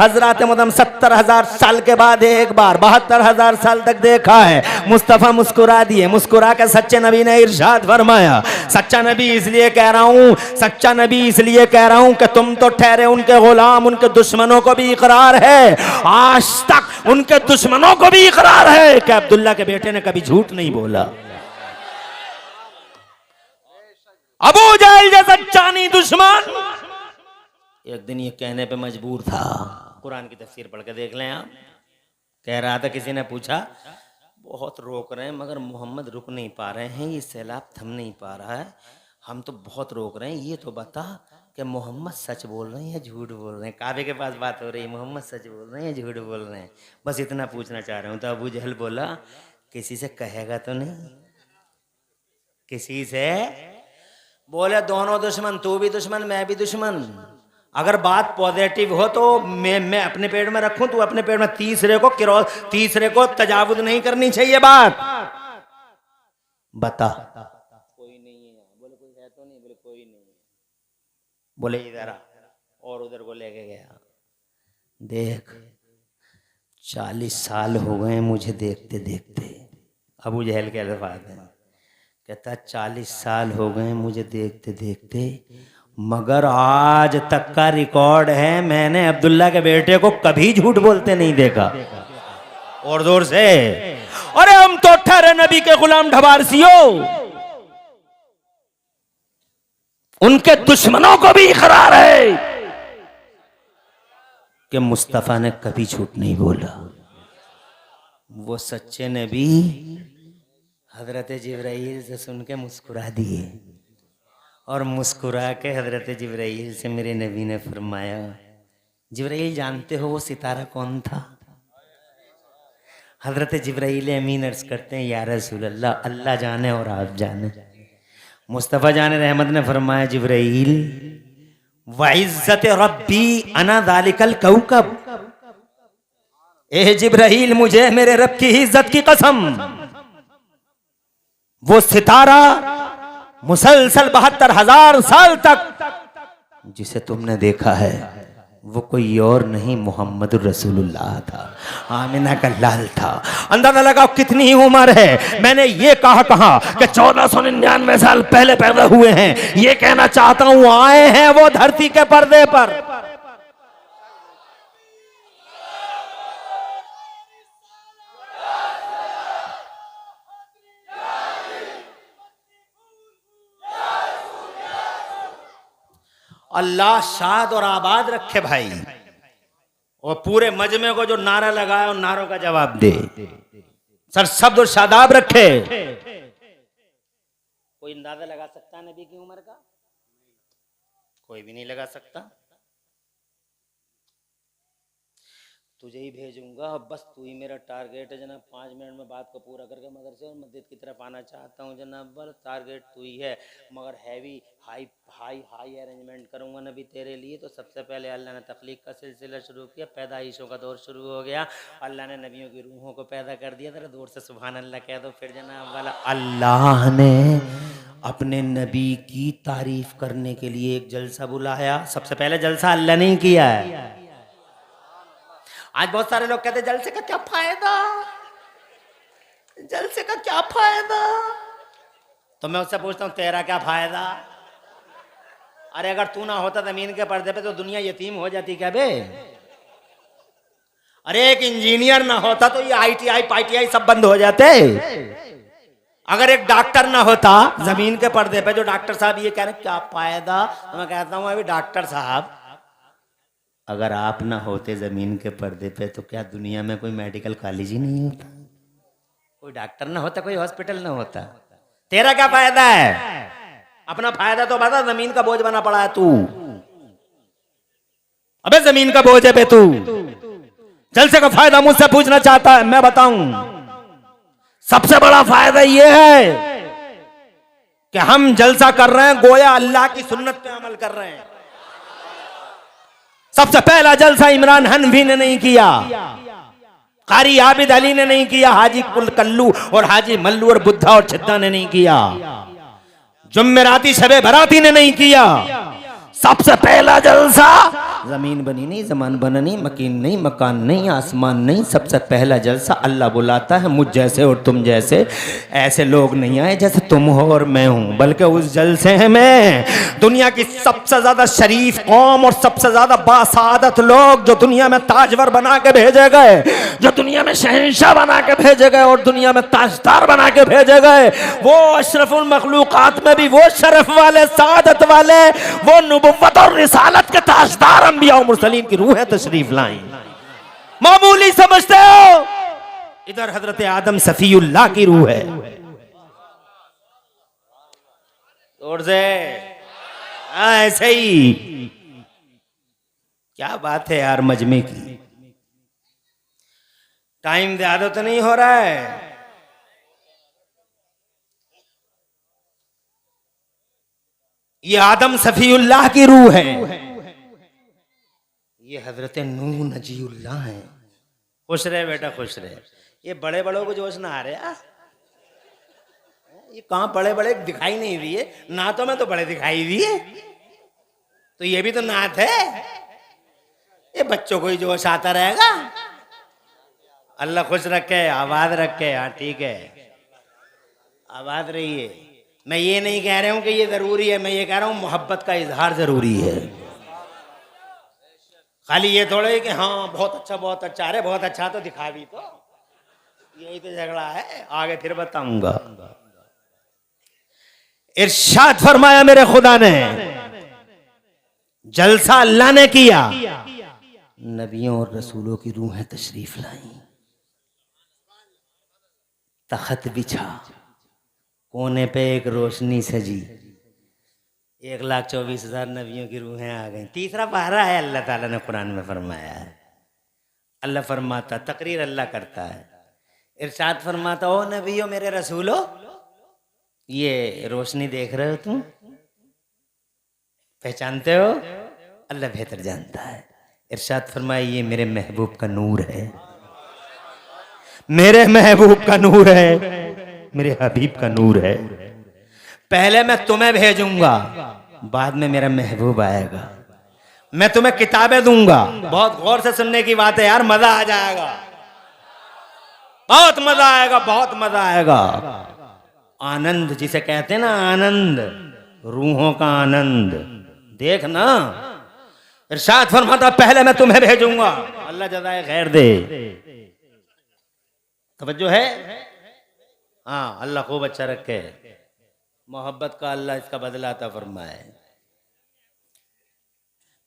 हजरत मुहम्मद 70,000 साल के बाद एक बार 72,000 साल तक देखा है। मुस्तफ़ा मुस्कुरा दिए, मुस्कुरा के सच्चे नबी ने इरशाद फरमाया, सच्चा नबी इसलिए कह रहा हूं, सच्चा नबी इसलिए कह रहा हूं कि तुम तो ठहरे उनके गुलाम, उनके दुश्मनों को भी इकरार है, आज तक उनके दुश्मनों को भी इकरार है कि अब्दुल्ला के बेटे ने कभी झूठ नहीं बोला। अबू जहल जैसा चानी दुश्मन एक दिन ये कहने पे मजबूर था, कुरान की तफसीर पढ़ के देख लें आप। कह रहा था, किसी ने पूछा बहुत रोक रहे हैं मगर मोहम्मद रुक नहीं पा रहे हैं, ये सैलाब थम नहीं पा रहा है, हम तो बहुत रोक रहे हैं, ये तो बता कि मोहम्मद सच बोल रहे हैं या झूठ बोल रहे हैं। काबे के पास बात हो रही है, मोहम्मद सच बोल रहे हैं या झूठ बोल रहे हैं, बस इतना पूछना चाह रहा हूँ। तो अबू जहल बोला, किसी से कहेगा तो नहीं? किसी से? बोले दोनों दुश्मन, तू भी दुश्मन मैं भी दुश्मन। अगर बात पॉजिटिव हो तो मैं अपने पेट में रखूं, तू अपने पेट में, तीसरे को तजावुज नहीं करनी चाहिए बात। बता कोई नहीं है, बोले कोई है तो नहीं, बोले कोई नहीं है, बोले इधर आ, और उधर को लेके गया। देख 40 साल हो गए मुझे देखते देखते, अबू जहल के अल्फाज हैं, कहता 40 साल हो गए मुझे देखते देखते, मगर आज तक का रिकॉर्ड है मैंने अब्दुल्ला के बेटे को कभी झूठ बोलते नहीं देखा। और जोर से, अरे हम तो ठहरे नबी के गुलाम ढबारसियों, उनके दुश्मनों को भी इकरार है कि मुस्तफा ने कभी झूठ नहीं बोला। वो सच्चे नबी हजरत जिब्राईल से सुन के मुस्कुरा दिए, और मुस्कुरा के हजरत जिब्राईल से मेरे नबी ने फरमाया, जिब्राईल जानते हो वो सितारा कौन था? हजरत जिब्राईल अमीन अर्ज करते हैं, या रसूल अल्लाह अल्लाह जाने और आप जाने। मुस्तफ़ा जान रहमत ने फरमाया, जिब्राईल वइज़्ज़त रब्बी अना ज़ालिकल कौकब, ए जिब्राईल मुझे मेरे रब की इज्जत की कसम, वो सितारा मुसलसल 72,000 साल तक जिसे तुमने देखा है वो कोई और नहीं मोहम्मद रसूलुल्लाह था, आमिना का लाल था। अंदाजा लगाओ कितनी उम्र है। मैंने ये कहा कि 1499 साल पहले पैदा हुए हैं, ये कहना चाहता हूं आए हैं वो धरती के पर्दे पर। अल्लाह शाद और आबाद रखे भाई, और पूरे मजमे को जो नारा लगाया उन नारों का जवाब दे, सर शब्द और शादाब रखे। कोई अंदाजा लगा सकता है नबी की उम्र का? कोई भी नहीं लगा सकता। तुझे ही भेजूंगा, बस तू ही मेरा टारगेट है जनाब। 5 मिनट में बात को पूरा करके मदरसे और मस्जिद की तरफ आना चाहता हूँ जनाब, बस टारगेट तू ही है। मगर heavy high high high arrangement करूँगा नबी तेरे लिए। तो सबसे पहले अल्लाह ने तख्लीक का सिलसिला शुरू किया, पैदाइशों का दौर शुरू हो गया। अल्लाह ने नबियों की रूहों को पैदा कर दिया। जरा दूर से सुभान अल्लाह कह दो फिर जनाब वाला। अल्लाह ने अपने नबी की तारीफ करने के लिए एक जलसा बुलाया। सबसे पहले जलसा अल्लाह ने ही किया है। आज बहुत सारे लोग कहते हैं जलसे का क्या फायदा, जलसे का क्या फायदा। तो मैं उससे पूछता हूं तेरा क्या फायदा। अरे अगर तू ना होता जमीन के पर्दे पे तो दुनिया यतीम हो जाती क्या बे। अरे एक इंजीनियर ना होता तो ये आईटीआई पाईटीआई सब बंद हो जाते। अगर एक डॉक्टर ना होता जमीन के पर्दे पे, जो डॉक्टर साहब ये कह रहे क्या फायदा, तो मैं कहता हूं अभी डॉक्टर साहब अगर आप ना होते जमीन के पर्दे पे तो क्या दुनिया में कोई मेडिकल कॉलेज ही नहीं होता, कोई डॉक्टर ना होता, कोई हॉस्पिटल ना होता। तेरा क्या फायदा है, अपना फायदा तो बता। जमीन का बोझ बना पड़ा है तू, अबे जमीन का बोझ है बे तू। जलसे का फायदा मुझसे पूछना चाहता है, मैं बताऊं। सबसे बड़ा फायदा ये है कि हम जलसा कर रहे हैं गोया अल्लाह की सुन्नत पे अमल कर रहे हैं। सबसे पहला जलसा इमरान हनफी ने नहीं किया, कारी आबिद अली ने नहीं किया, हाजी कुल कल्लू और हाजी मल्लू और बुद्धा और छिद्दा ने नहीं किया, जुम्मेराती शबे बराती ने नहीं किया। सबसे पहला जलसा जमीन बनी नहीं, जमान बना नहीं, मकीन नहीं, मकान नहीं, आसमान नहीं। सबसे पहला जलसा अल्लाह बुलाता है मुझ जैसे और तुम जैसे। ऐसे लोग नहीं आए जैसे तुम हो और मैं हूं, बल्कि उस जलसे में दुनिया की सबसे ज्यादा शरीफ कौम और सबसे ज्यादा बासादत लोग जो दुनिया में ताजवर बना के भेजे गए, जो दुनिया में शहंशाह बना के भेजे गए और दुनिया में ताजदार बना के भेजे गए, वो अशरफुल मखलूकात में भी वो शरफ वाले, सादत वाले, वो नुबुव्वत और रिसालत के ताजदार अंबिया और मुरसलीन की रूह तशरीफ लाई। मामूली समझते हो, इधर हजरत आदम सफीउल्लाह की रूह है। जोर से ऐसे ही। क्या बात है यार मजमे की। टाइम ज्यादा तो नहीं हो रहा है। ये आदम सफीउल्लाह की रूह है, ये हजरत नूह नजीउल्लाह है। खुश रहे बेटा खुश रहे। ये बड़े बड़ों को जोश ना आ रहा, ये कहां बड़े बड़े दिखाई नहीं दिए, नातों में तो बड़े दिखाई दिए, तो ये भी तो नात है। ये बच्चों को ही जोश आता रहेगा। अल्लाह खुश रखे, आबाद रखे। हाँ ठीक है, आबाद रहिए। मैं ये नहीं कह रहा हूं कि ये जरूरी है, मैं ये कह रहा हूं मोहब्बत का इजहार जरूरी है। खाली ये थोड़े कि हाँ बहुत अच्छा, अरे बहुत अच्छा तो दिखा भी तो, यही तो झगड़ा है। आगे फिर बताऊंगा। इरशाद फरमाया मेरे खुदा ने, जलसा अल्लाह ने किया, नबियों और रसूलों की रूहें तशरीफ लाई, तख्त बिछा, कोने पे एक रोशनी सजी, 1,24,000 नबियों की रूहें आ गई। तीसरा पारा है, अल्लाह ताला ने कुरान में फरमाया है। अल्लाह फरमाता, तकरीर अल्लाह करता है, इरशाद फरमाता, ओ नबियों मेरे रसूलो, ये रोशनी देख रहे हो तुम, पहचानते हो? अल्लाह बेहतर जानता है। इरशाद फरमाया, ये मेरे महबूब का नूर है, मेरे महबूब का नूर है, मेरे हबीब का नूर है। पहले मैं तुम्हें भेजूंगा, बाद में मेरा महबूब आएगा। मैं तुम्हें किताबें दूंगा। बहुत गौर से सुनने की बात है यार, मजा आ जाएगा, बहुत मजा आएगा, बहुत मजा आएगा। आनंद जिसे कहते हैं ना, आनंद, रूहों का आनंद। देखना, इरशाद फरमाता, पहले मैं तुम्हें भेजूंगा। अल्लाह जज़ाए खैर दे। तवज्जो है? हाँ, अल्लाह खूब अच्छा रखे। मोहब्बत का अल्लाह इसका बदला अता फरमाए।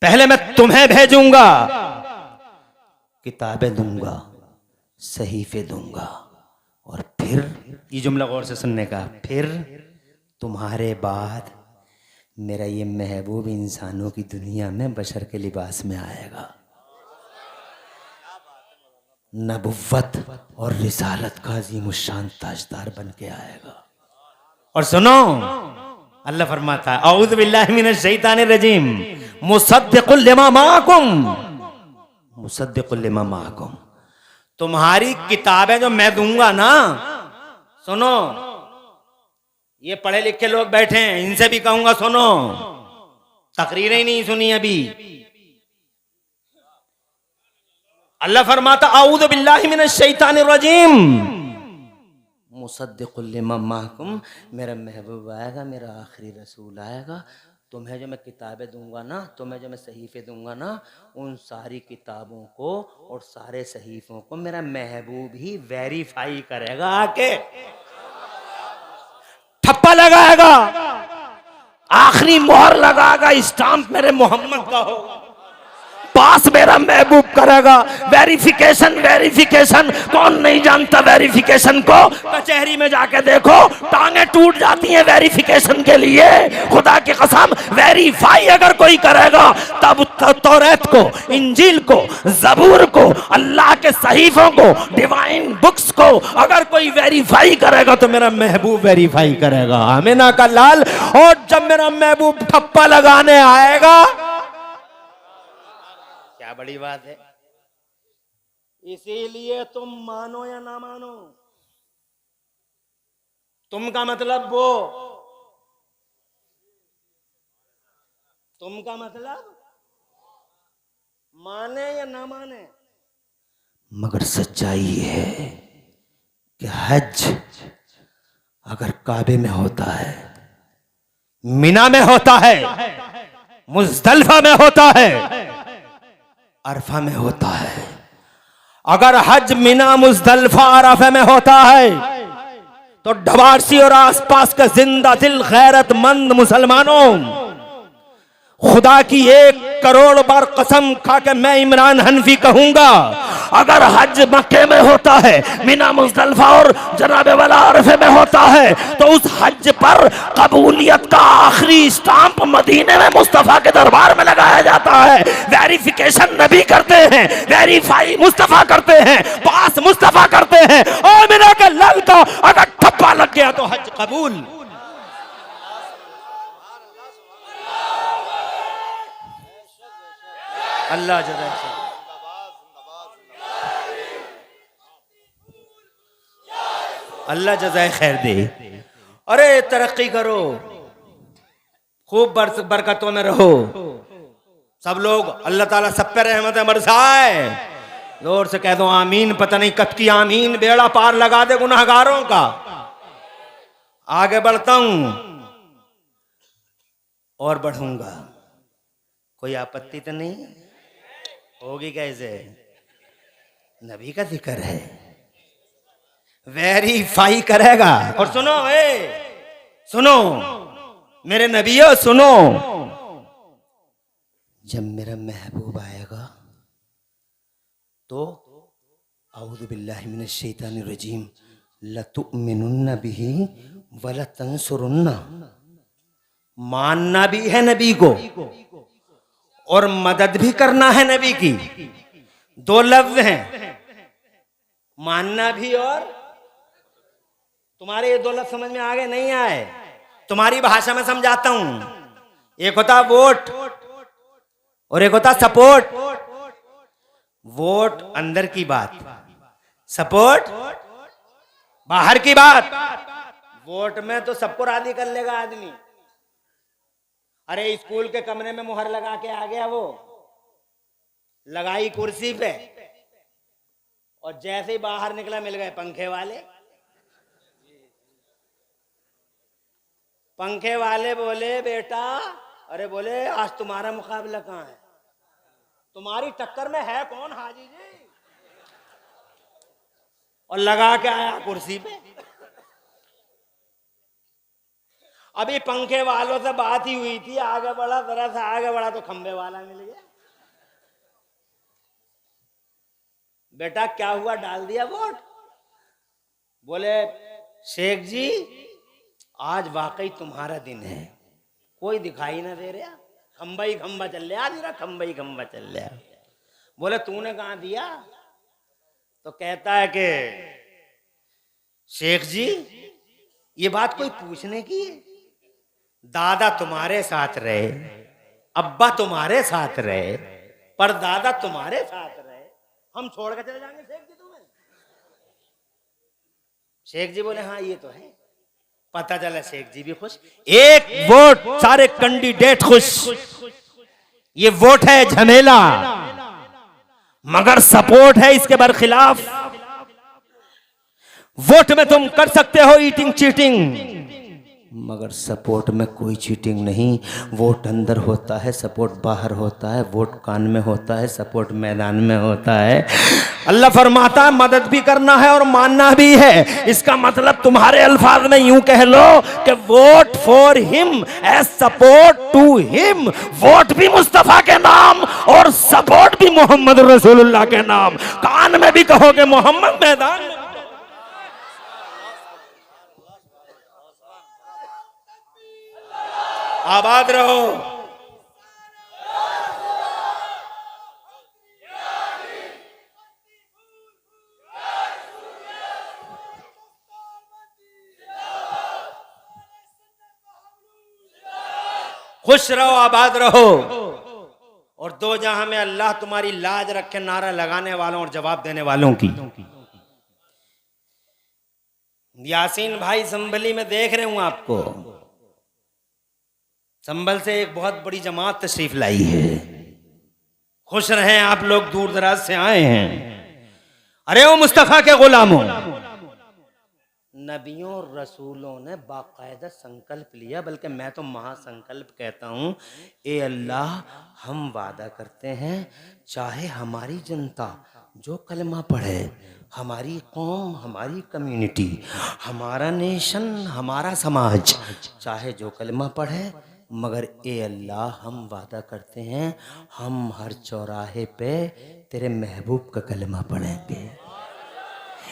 पहले मैं तुम्हें भेजूंगा, किताबें दूंगा, सहीफे दूंगा, और फिर ये जुमला गौर से सुनने का, फिर तुम्हारे बाद मेरा ये महबूब इंसानों की दुनिया में बशर के लिबास में आएगा। नबुव्वत और रिसालत का अज़ीमुश्शान ताजदार बन के आएगा। और सुनो, अल्लाह फरमाता है औज़ु बिल्लाहि मिनश शैतानिर रजीम मुसद्दिक़ुल लिमा माअकुम, मुसद्दिक़ुल लिमा माअकुम, तुम्हारी किताबें जो मैं दूंगा ना, सुनो, ये पढ़े लिखे लोग बैठे हैं, इनसे भी कहूंगा सुनो, तकरीरें ही नहीं सुनी अभी। अल्लाह फरमाता औज़ु बिल्लाहि मिनश शैतानिर रजीम मुसद्दिक़ुल लिमा माअकुम, मेरा महबूब आएगा, मेरा आखिरी रसूल आएगा, तुम्हें जो मैं किताबें दूंगा ना, तुम्हें जो मैं सहीफे दूंगा ना, उन सारी किताबों को और सारे सहीफों को मेरा महबूब ही वेरीफाई करेगा, आके ठप्पा लगाएगा, आखिरी मोहर लगाएगा, स्टाम्प मेरे मोहम्मद का होगा, पास मेरा महबूब करेगा। वेरिफिकेशन, वेरिफिकेशन, कौन नहीं जानता वेरिफिकेशन को? कचहरी में जाके देखो, टांगे टूट जाती हैं वेरिफिकेशन के लिए। खुदा की कसम, वेरीफाई अगर कोई करेगा तब तौरात को, इंजील को, जबूर को, अल्लाह के सहीफों को, डिवाइन बुक्स को अगर कोई वेरीफाई करेगा तो मेरा महबूब वेरीफाई करेगा। आमिना का लाल। और जब मेरा महबूब ठप्पा लगाने आएगा, क्या बड़ी बात है। इसीलिए तुम मानो या ना मानो, तुम का मतलब वो, तुम का मतलब माने या ना माने, मगर सच्चाई ये है कि हज अगर काबे में होता है, मिना में होता है, मुज़दलिफा में होता है, अरफा में होता है, अगर हज मिना मुज़दलिफा अरफा में होता है तो डबारसी और आसपास के जिंदा दिल गैरतमंद मुसलमानों, खुदा की 1 करोड़ बार कसम खा के मैं इमरान हनफी कहूंगा, अगर हज मक्के में होता है, मिना मुज़दलिफा और जनाबे वाला अरफे में होता है, तो उस हज पर कबूलियत का आखिरी स्टाम्प मदीने में मुस्तफा के दरबार में लगाया जाता है। वेरिफिकेशन नबी करते हैं, वेरीफाई मुस्तफा करते हैं, पास मुस्तफा करते हैं। और मिना के लाल का अगर ठप्पा लग गया तो हज कबूल। अल्लाह जज़ाए खैर, अल्लाह जज़ाए खैर दे। अरे तरक्की करो, खूब बरकतों में रहो, सब लोग, अल्लाह ताला सब पे रहमत बरसाए। जोर से कह दो आमीन। पता नहीं कब की आमीन बेड़ा पार लगा दे गुनाहगारों का। आगे बढ़ता हूं और बढ़ूंगा, कोई आपत्ति तो नहीं होगी? कैसे? नबी का जिक्र है, वेरीफाई करेगा। और सुनो, सुनो मेरे नबियो, सुनो, जब मेरा महबूब आएगा तो औज़ु बिल्लाहि मिनश शैतानिर रजीम लतुमिनुन्ना बिही वलतंसुरुन्ना, मानना भी है नबी को और मदद भी करना है नबी की। 2 लफ्ज हैं, मानना भी और। तुम्हारे ये 2 लफ्ज समझ में आ गए? नहीं आए? तुम्हारी भाषा में समझाता हूं। एक होता वोट और एक होता सपोर्ट। वोट अंदर की बात, सपोर्ट बाहर की बात। वोट में तो सबको राजी कर लेगा आदमी। अरे स्कूल के कमरे में मुहर लगा के आ गया, वो लगाई कुर्सी पे, और जैसे ही बाहर निकला मिल गए पंखे वाले। पंखे वाले बोले बेटा, अरे बोले आज तुम्हारा मुकाबला कहाँ है, तुम्हारी टक्कर में है कौन हाजी जी? और लगा के आया कुर्सी पे। अभी पंखे वालों से बात ही हुई थी, आगे बढ़ा, जरा सा आगे बढ़ा तो खंबे वाला मिल गया। बेटा क्या हुआ, डाल दिया वोट? बोले शेख जी आज वाकई तुम्हारा दिन है, कोई दिखाई ना दे रहा, खंबा ही खंबा चल रहा, खंबा ही खंबा चल रहा। बोले तूने कहाँ दिया? तो कहता है कि शेख जी ये बात कोई पूछने की है, दादा तुम्हारे साथ रहे, अब्बा तुम्हारे साथ रहे, पर दादा तुम्हारे साथ रहे, हम छोड़ के चले जाएंगे शेख जी तुम्हें? शेख जी बोले हाँ ये तो है। पता चला शेख जी भी खुश, एक वोट सारे कैंडिडेट खुश। ये वोट है झमेला, मगर सपोर्ट है इसके बरखिलाफ। वोट में तुम कर सकते हो ईटिंग चीटिंग, मगर सपोर्ट में कोई चीटिंग नहीं। वोट अंदर होता है, सपोर्ट बाहर होता है। वोट कान में होता है, सपोर्ट मैदान में होता है। अल्लाह फरमाता है मदद भी करना है और मानना भी है। इसका मतलब तुम्हारे अल्फाज में यूं कह लो कि vote for him as support to him. Vote भी मुस्तफा के नाम और सपोर्ट भी मोहम्मद रसूलुल्लाह के नाम। कान में भी कहोगे मोहम्मद, मैदान में आबाद रहो। खुश रहो, आबाद रहो, और दो जहां में अल्लाह तुम्हारी लाज रखे। नारा लगाने वालों और जवाब देने वालों की। यासीन भाई संभली में देख रहे हूं आपको। संभल से एक बहुत बड़ी जमात तशरीफ लाई है। खुश रहें आप लोग, दूर दराज से आए हैं। अरे ओ मुस्तफा के गुलामों, नबियों और रसूलों ने बाकायदा संकल्प लिया, बल्कि मैं तो महासंकल्प कहता हूं। ए अल्लाह, हम वादा करते हैं चाहे हमारी जनता जो कलमा पढ़े, हमारी कौम, हमारी कम्युनिटी, हमारा नेशन, हमारा समाज, चाहे जो कलमा पढ़े, मगर ए अल्लाह हम वादा करते हैं हम हर चौराहे पे तेरे महबूब का कलमा पढ़ेंगे।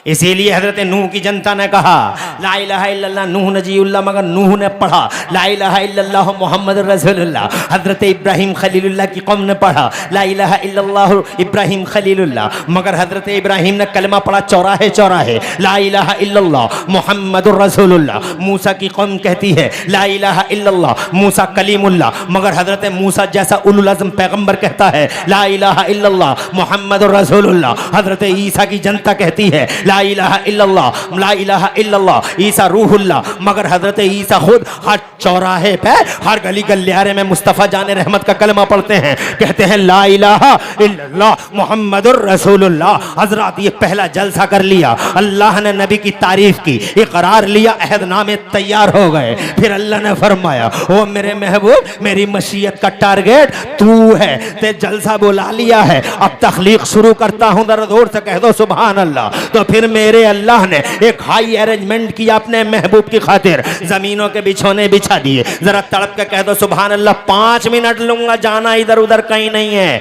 इसीलिए हजरत नूह की जनता ने कहा ला इलाहा इल्लल्लाह नूह नजीउल्लाह, मगर नूह ने पढ़ा ला इलाहा इल्लल्लाह मुहम्मद रसूलुल्लाह। हजरत इब्राहिम खलीलुल्लाह की कौम ने पढ़ा ला इलाहा इल्लल्लाह इब्राहिम खलीलुल्लाह, मगर हजरत इब्राहिम ने कलमा पढ़ा चौराहे चौराहे ला इलाहा इल्लल्लाह मुहम्मद रसूलुल्लाह। मूसा की कौम कहती है ला इलाहा इल्लल्लाह मूसा कलीमुल्लाह, मगर हजरत मूसा जैसा उलुल अज़्म पैगंबर कहता है ला इलाहा इल्लल्लाह मुहम्मद रसूलुल्लाह। हजरत ईसा की जनता कहती है ला इलाहा इल्लल्लाह ईसा रूहुल्लाह, मगर हजरत ईसा खुद हर चौराहे पे, हर गली गलियारे में मुस्तफ़ा जाने रहमत का कलमा पढ़ते हैं, कहते हैं ला इलाहा इल्लल्लाह मुहम्मदुर रसूलुल्लाह। हजरत ये पहला जलसा कर लिया, अल्लाह ने नबी की तारीफ की, इकरार लिया, अहदनामे तैयार हो गए। फिर अल्लाह ने फरमाया ओ मेरे महबूब, मेरी मशीयत का टारगेट तू है, ते जलसा बुला लिया है, अब तखलीक शुरू करता हूं, जरा जोर से कह दो सुभान अल्लाह। तो फिर मेरे अल्लाह ने एक हाई अरेंजमेंट किया अपने महबूब की खातिर, जमीनों के बिछोने बिछा दिए। जरा तड़प के कह दो सुभान अल्लाह। 5 मिनट लूंगा, जाना इधर उधर कहीं नहीं है।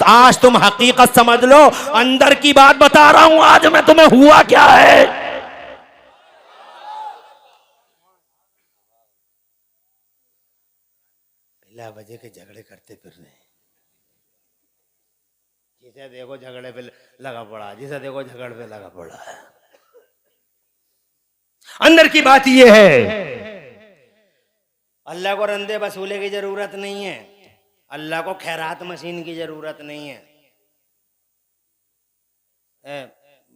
आज तुम हकीकत समझ लो, अंदर की बात बता रहा हूं, आज मैं तुम्हें हुआ क्या है। बिला वजह के झगड़े करते फिर रहे, जिसे देखो झगड़े पे लगा पड़ा, जिसे देखो झगड़े पे लगा पड़ा है। अंदर की बात यह है, अल्लाह को रंदे वसूले की जरूरत नहीं है, अल्लाह को खैरात मशीन की जरूरत नहीं है।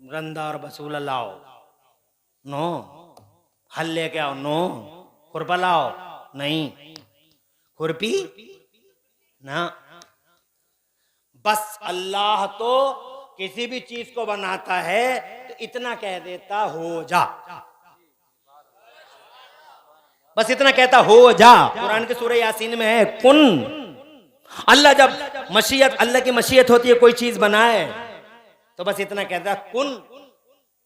रंदा और वसूला लाओ, नो। हल लेके आओ, नो। खुरपा लाओ, नहीं। खुरपी ना। बस अल्लाह तो किसी भी चीज को बनाता है तो इतना कह देता हो जा, बस इतना कहता हो जा। कुरान के सूरह यासीन में है कुन। अल्लाह जब मशीयत, अल्लाह की मशीयत होती है कोई चीज बनाए तो बस इतना कहता कुन,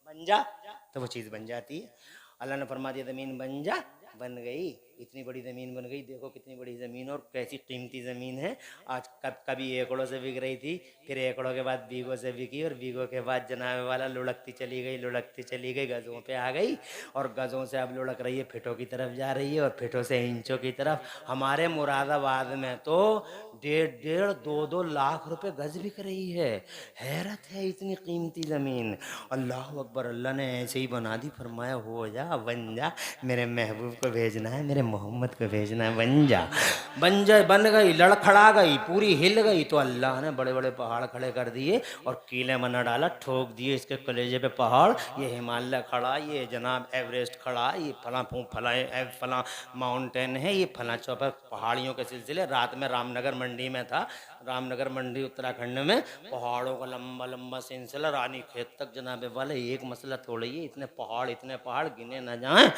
बन जा, तो वो चीज बन जाती है। अल्लाह ने फरमा दिया जमीन बन जा, बन गई। इतनी बड़ी ज़मीन बन गई, देखो कितनी बड़ी ज़मीन और कैसी कीमती ज़मीन है। आज कभी एकड़ों से बिक रही थी, फिर एकड़ों के बाद बीघों से बिकी, और बीघों के बाद जनाबे वाला लुढ़कती चली गई, गज़ों पे आ गई, और गज़ों से अब लुढ़क रही है, फिटों की तरफ जा रही है, और फिटों से इंचों की तरफ। हमारे मुरादाबाद में तो 1.5 2 लाख रुपए गज बिक रही है। हैरत है, इतनी कीमती ज़मीन। अल्लाह अकबर, अल्लाह ने ऐसे ही बना दी, फरमाया हो जा, बन जा, मेरे महबूब को भेजना है, मेरे मोहम्मद को भेजना है, बन जा। बन गई, लड़खड़ा गई, पूरी हिल गई। तो अल्लाह ने बड़े बड़े पहाड़ खड़े कर दिए और कीले बना डाला, ठोक दिए इसके कलेजे पे पहाड़। ये हिमालय खड़ा, ये जनाब एवरेस्ट खड़ा, ये फला माउंटेन है, ये फला चौपर पहाड़ियों के सिलसिले। रात में रामनगर मंडी में था, रामनगर मंडी उत्तराखंड में, पहाड़ों का लंबा लंबा सिलसिला, रानी खेत तक जनाबे वाले। एक मसला थोड़ी है, इतने पहाड़ गिने न जाएं,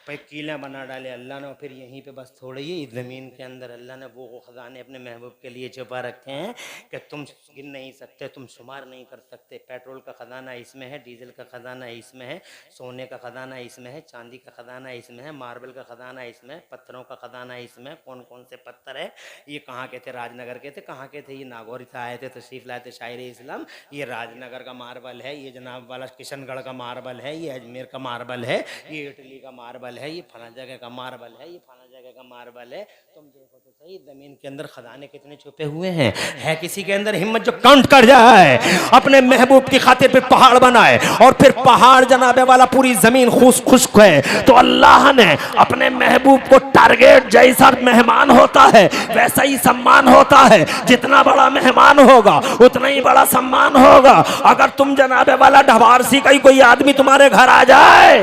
पे कीले बना डाले अल्लाह ने। फिर यहीं पे बस थोड़ी ही ज़मीन के अंदर अल्लाह ने वो ख़जाने अपने महबूब के लिए छुपा रखे हैं कि तुम गिन नहीं सकते, तुम शुमार नहीं कर सकते। पेट्रोल का ख़जाना इसमें है, डीजल का ख़जाना इसमें है, सोने का ख़जाना इसमें है, चांदी का ख़जाना इसमें है, मार्बल का ख़जाना इसमें, पत्थरों का ख़जाना इसमें। कौन कौन से पत्थर है, ये कहाँ के थे, राजनगर के थे, कहाँ के थे, ये नागौर से आए थे, तशरीफ़ लाए थे शायर इस्लाम। ये राजनगर का मार्बल है, ये जनाब वाला किशनगढ़ का मार्बल है, ये अजमेर का मार्बल है, ये इटली का मार्बल है, ये फला जगह का मार्बल है, ये फला जगह का मार्बल है। तुम देखो तो सही ज़मीन के अंदर खजाने कितने छुपे हुए हैं। है किसी के अंदर हिम्मत जो काउंट कर जाए, अपने महबूब की खातिर पे पहाड़ बनाए, और फिर पहाड़ जनाबे वाला पूरी ज़मीन खुश्क है। तो अल्लाह ने अपने महबूब को टारगेट, जैसा मेहमान होता है वैसा ही सम्मान होता है। जितना बड़ा मेहमान होगा उतना ही बड़ा सम्मान होगा। अगर तुम जनाबे वाला ढवारसी का ही कोई आदमी तुम्हारे घर आ जाए,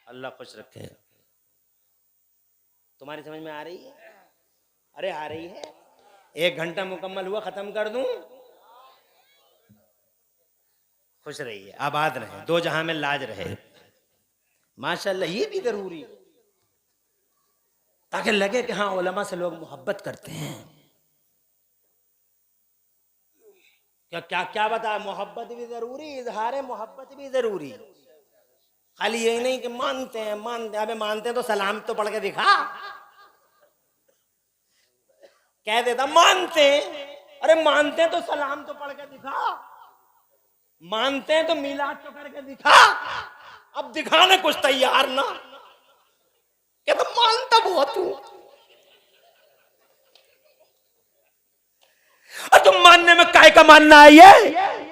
अल्लाह खुश रखे। तुम्हारी समझ में आ रही है? अरे आ रही है। 1 घंटा मुकम्मल हुआ, खत्म कर दूं। खुश रहिए, आबाद रहे, 2 जहां में लाज रहे। माशाल्लाह, ये भी जरूरी है ताकि लगे कि हाँ उलमा से लोग मोहब्बत करते हैं। क्या बता, मोहब्बत भी जरूरी, इजहार मोहब्बत भी जरूरी। खाली यही नहीं कि मानते हैं। अबे मानते हैं तो सलाम तो पढ़ के दिखा। कह देता मानते हैं, अरे मानते हैं तो सलाम तो पढ़ के दिखा। मानते हैं तो मिलाद तो करके दिखा। अब दिखाने कुछ तैयार ना, क्या तो मानता बहुत हूं। और तुम मानने में काय का मानना है? ये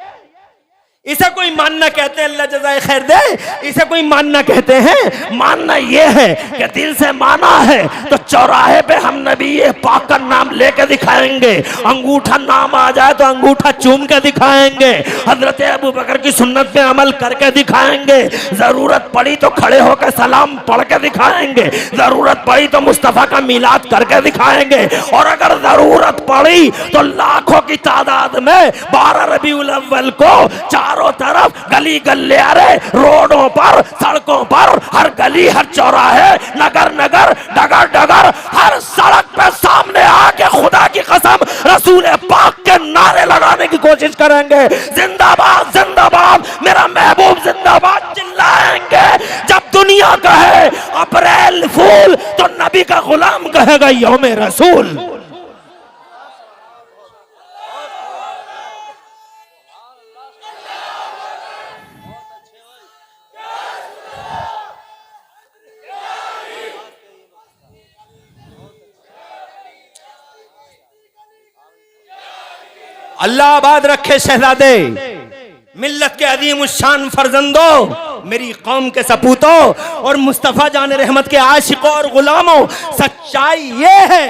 इसे कोई मानना कहते हैं, अल्लाह जज़ाए खैर दे, इसे कोई मानना कहते हैं। मानना ये है कि दिल से माना है तो चौराहे पे हम नबी पाक का नाम लेके दिखाएंगे। अंगूठा नाम आ जाए तो अंगूठा चूम के दिखाएंगे। हजरत अबू बकर की सुन्नत पे अमल करके दिखाएंगे। जरूरत पड़ी तो खड़े होकर सलाम पढ़ के दिखाएंगे। जरूरत पड़ी तो मुस्तफ़ा का मिलाद करके दिखाएंगे। और अगर जरूरत पड़ी तो लाखों की तादाद में 12 रबीउल अव्वल को चारों तरफ गली गलियारे, रोडों पर, सड़कों पर, हर गली, हर चौराहे, नगर नगर, डगर डगर, हर सड़क पे सामने आके खुदा की कसम रसूल पाक के नारे लगाने की कोशिश करेंगे। जिंदाबाद जिंदाबाद, मेरा महबूब जिंदाबाद चिल्लाएंगे। जब दुनिया कहे अप्रैल फूल तो नबी का गुलाम कहेगा यौम रसूल। अल्लाह आबाद रखे शहजादे, मिल्लत के अजीम शान फर्जंदो, मेरी कौम के सपूतों और मुस्तफ़ा जान रहमत के आशिकों और गुलामों। सच्चाई ये है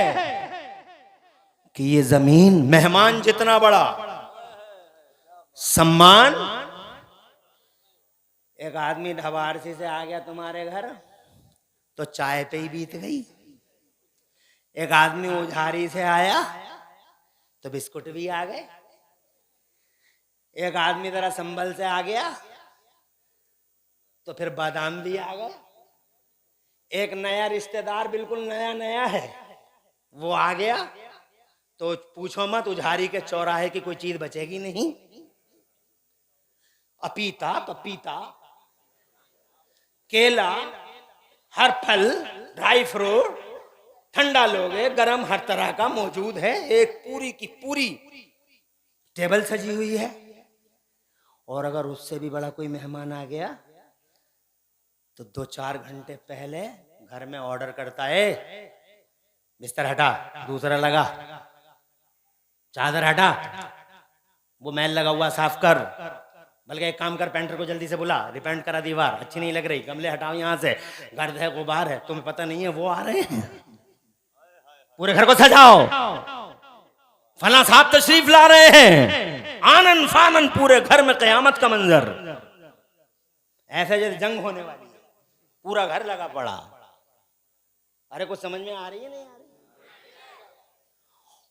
कि ये जमीन मेहमान जितना बड़ा सम्मान। एक आदमी ढवारसी से आ गया तुम्हारे घर तो चाय पे ही बीत गई। एक आदमी उधारी से आया तो बिस्कुट भी आ गए। एक आदमी जरा संभल से आ गया तो फिर बादाम भी आ गए। एक नया रिश्तेदार, बिल्कुल नया नया है, वो आ गया तो पूछो मत, उधारी के चौराहे की कोई चीज बचेगी नहीं। अपीता, पपीता, केला, हर फल, ड्राई फ्रूट, ठंडा लोगे, गरम हर तरह का मौजूद है। एक पूरी की पूरी टेबल सजी हुई है। और अगर उससे भी बड़ा कोई मेहमान आ गया तो 2-4 घंटे पहले घर में ऑर्डर करता है, बिस्तर हटा, दूसरा लगा, चादर हटा, वो मैल लगा हुआ साफ कर, बल्कि एक काम कर, पेंटर को जल्दी से बुला, रिपेंट करा दीवार, अच्छी नहीं लग रही, गमले हटाओ यहाँ से, गर्द है, गुबार है, तुम्हें पता नहीं है वो आ रहे हैं, पूरे घर को सजाओ, फला साहब तशरीफ ला रहे हैं, आनन फानन पूरे घर में कयामत का मंजर, ऐसे जैसे जंग होने वाली है, पूरा घर लगा पड़ा। अरे कुछ समझ में आ रही है नहीं आ रही?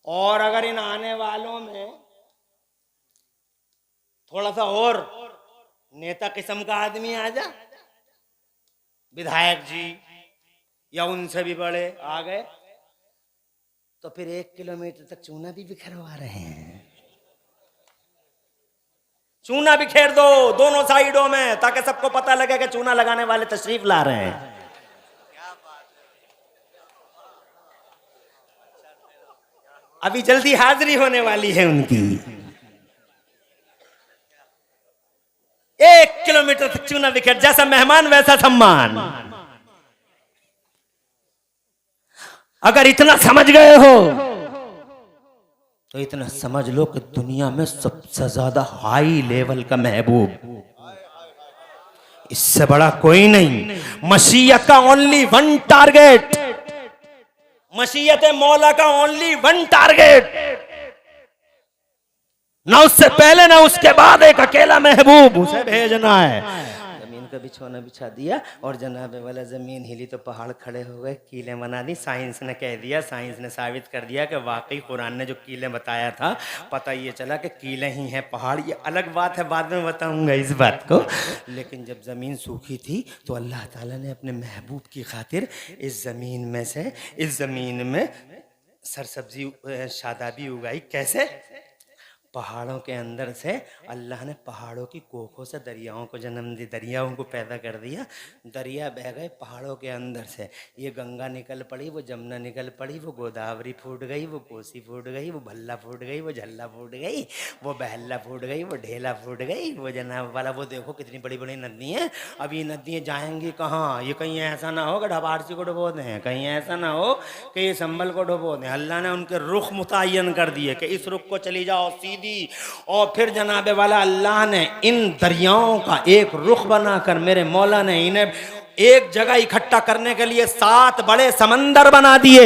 और अगर इन आने वालों में थोड़ा सा और नेता किस्म का आदमी आ जा, विधायक जी या उनसे भी बड़े आ गए, तो फिर 1 किलोमीटर तक चूना भी बिखरवा रहे हैं। चूना बिखेर दो दोनों साइडों में, ताकि सबको पता लगे कि चूना लगाने वाले तशरीफ ला रहे हैं। अभी जल्दी हाजिरी होने वाली है उनकी। 1 किलोमीटर तक चूना बिखेर, जैसा मेहमान वैसा सम्मान। अगर इतना समझ गए हो तो इतना समझ लो कि दुनिया में सबसे ज्यादा हाई लेवल का महबूब, इससे बड़ा कोई नहीं। मशीयत का ओनली 1 टारगेट, मशीयत मौला का ओनली 1 टारगेट, ना उससे पहले ना उसके बाद, एक अकेला महबूब, उसे भेजना है। जमीन का बिछौना बिछा दिया और जनाब वाला जमीन हिली तो पहाड़ खड़े हो गए, कीलें बना दी। साइंस ने कह दिया, साइंस ने साबित कर दिया कि वाकई कुरान ने जो कीलें बताया था, पता ये चला कि कीलें ही हैं, पहाड़ ये अलग बात है, बाद में बताऊंगा इस बात को। लेकिन जब ज़मीन सूखी थी तो अल्लाह ताला ने अपने महबूब की खातिर इस ज़मीन में से, इस ज़मीन में सरसब्जी शादाबी उगाई। कैसे? पहाड़ों के अंदर से अल्लाह ने पहाड़ों की कोखों से दरियाओं को जन्म दी, दरियाओं को पैदा कर दिया। दरिया बह गए पहाड़ों के अंदर से, ये गंगा निकल पड़ी, वो जमुना निकल पड़ी, वो गोदावरी फूट गई, वो कोसी फूट गई, वो भल्ला फूट गई, वो झल्ला फूट गई, वो बहल्ला फूट गई, वो ढेला फूट गई, वो जनाब वाला वो देखो कितनी बड़ी बड़ी नदी हैं। अब ये नदियाँ जाएंगी कहाँ? ये कहीं ऐसा ना हो कि ढबारसी को डुबो दें, कहीं ऐसा ना हो कि ये संभल को डुबो दें। अल्लाह ने उनके रुख मुतय्यन कर दिए कि इस रुख को चली जाओ सीधी। और फिर जनाबे वाला अल्लाह ने इन दरियाओं का एक रुख बनाकर, मेरे मौला ने इन्हें एक जगह इकट्ठा करने के लिए 7 बड़े समंदर बना दिए।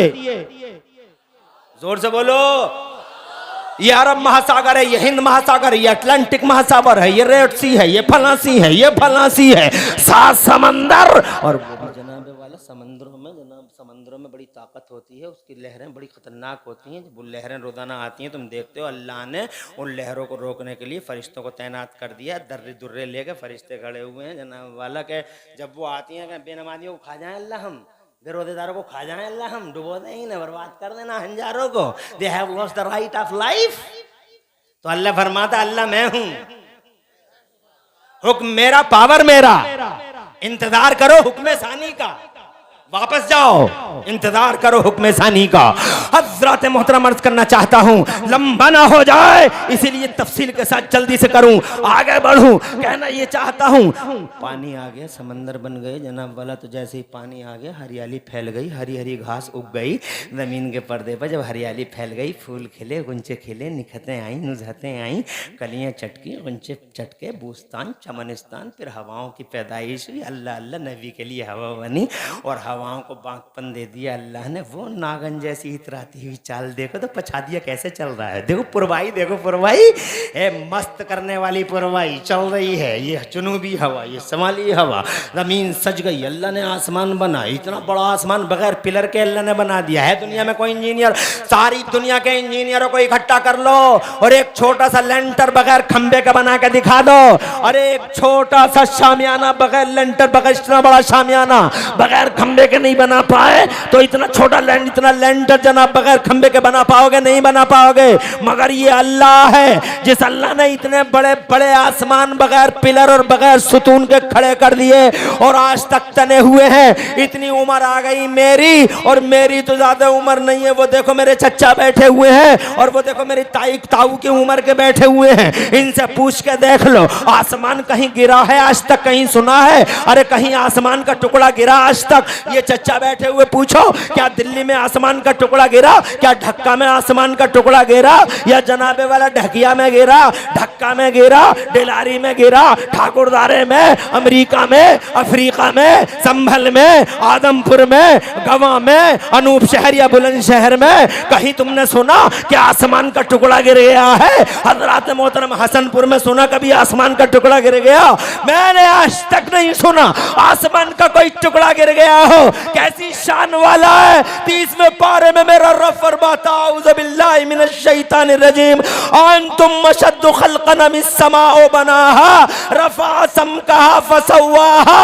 जोर से बोलो। ये अरब महासागर है, ये हिंद महासागर है, ये अटलांटिक महासागर है, ये रेड सी है, ये फलासी है, ये फलासी है, 7 समंदर। और जनाबे वाला समंदरों में, जनाब समंदरों में बड़ी ताकत होती है, उसकी लहरें बड़ी खतरनाक होती हैं। जब वो लहरें रोजाना आती हैं, तुम देखते हो अल्लाह ने उन लहरों को रोकने के लिए फरिश्तों को तैनात कर दिया। दर्रे दुर्रे लेके फरिश्ते खड़े हुए हैं जनाब वाला के, जब वो आती हैं बेनमाजियों को खा जाए अल्लाह, हम बेरोजेदारों को खा जाए अल्लाह, हम डुबो दें ही ना, बर्बाद कर देना हंजारों को। They have lost the right of life. तो अल्लाह फरमाता, अल्लाह मैं हूं, हुक्म मेरा, पावर मेरा, इंतजार करो हुक्म सानी का, वापस जाओ, इंतजार करो हुक्म सानी का। हजरत मोहतरम अर्ज करना चाहता हूँ, लंबा ना हो जाए इसीलिए तफसील के साथ जल्दी से करूँ, आगे बढ़ूँ। कहना ये चाहता हूँ, पानी आ गया, समंदर बन गए जनाब वाला। तो जैसे ही पानी आ गया, हरियाली फैल गई, हरी हरी घास उग गई जमीन के पर्दे पर। जब हरियाली फैल गई, फूल खिले, गुंचे खिले, निखतें आई, नुजहतें आई, कलियाँ चटकी, गुंचे चटके, बूस्तान, चमनिस्तान, फिर हवाओं की पैदाइश हुई। अल्लाह अल्लाह, नबी के लिए हवा बनी और हवाओं को बांकपन दे दिया अल्लाह ने। वो नागन जैसी इतराती हुई चाल देखो तो पछा दिया कैसे चल रहा है। देखो पुरवाई, देखो पुरवाई है, मस्त करने वाली पुरवाई चल रही है। ये जुनूबी हवा, ये समाली हवा, जमीन सज गई। अल्लाह ने आसमान बना, इतना बड़ा आसमान बगैर पिलर के अल्लाह ने बना दिया है। दुनिया में कोई इंजीनियर, सारी दुनिया के इंजीनियरों को इकट्ठा कर लो और एक छोटा सा लेंटर बगैर खंबे का बना के दिखा दो। और एक छोटा सा शामियाना बगैर लेंटर, बगैर इतना बड़ा शामियाना बगैर खंबे के नहीं बना पाए, तो इतना छोटा लैंड, इतना लेंटर जनाब बगैर खंबे के बना पाओगे? नहीं बना पाओगे। मगर ये अल्लाह है जिस अल्लाह ने इतने बड़े बड़े आसमान बगैर पिलर और बगैर सुतून के खड़े कर दिए और आज तक तने हुए हैं। इतनी उम्र आ गई मेरी, और मेरी तो ज्यादा उम्र नहीं है। वो देखो मेरे चचा बैठे हुए हैं और वो देखो मेरी ताई ताऊ की उम्र के बैठे हुए हैं। इनसे पूछ के देख लो, आसमान कहीं गिरा है आज तक? कहीं सुना है? अरे कहीं आसमान का टुकड़ा गिरा आज तक? ये चचा बैठे हुए पूछो, क्या दिल्ली में आसमान का टुकड़ा गिरा? क्या ढक्का में आसमान का टुकड़ा गिरा? या जनाबे वाला ढकिया में गिरा, ढक्का में गिरा, डिलारी में गिरा, ठाकुरदारे में, अमेरिका में, अफ्रीका में, संभल में, आदमपुर में, गवा में, अनूप शहर या बुलंदशहर में कहीं तुमने सुना कि आसमान का टुकड़ा गिर गया है? हजरत मोहतरम हसनपुर में सुना कभी आसमान का टुकड़ा गिर गया? मैंने आज तक नहीं सुना आसमान का कोई टुकड़ा गिर गया हो। कैसी शान वाला है। 30वें पारे में मेरा रब फरमाता औज़ु बिल्लाहि मिनश शैतानिर रजीम, अंतुम अशद्दु खल्क़न मिस समाओ बनाहा रफ़ा समकाहा फसव्वाहा।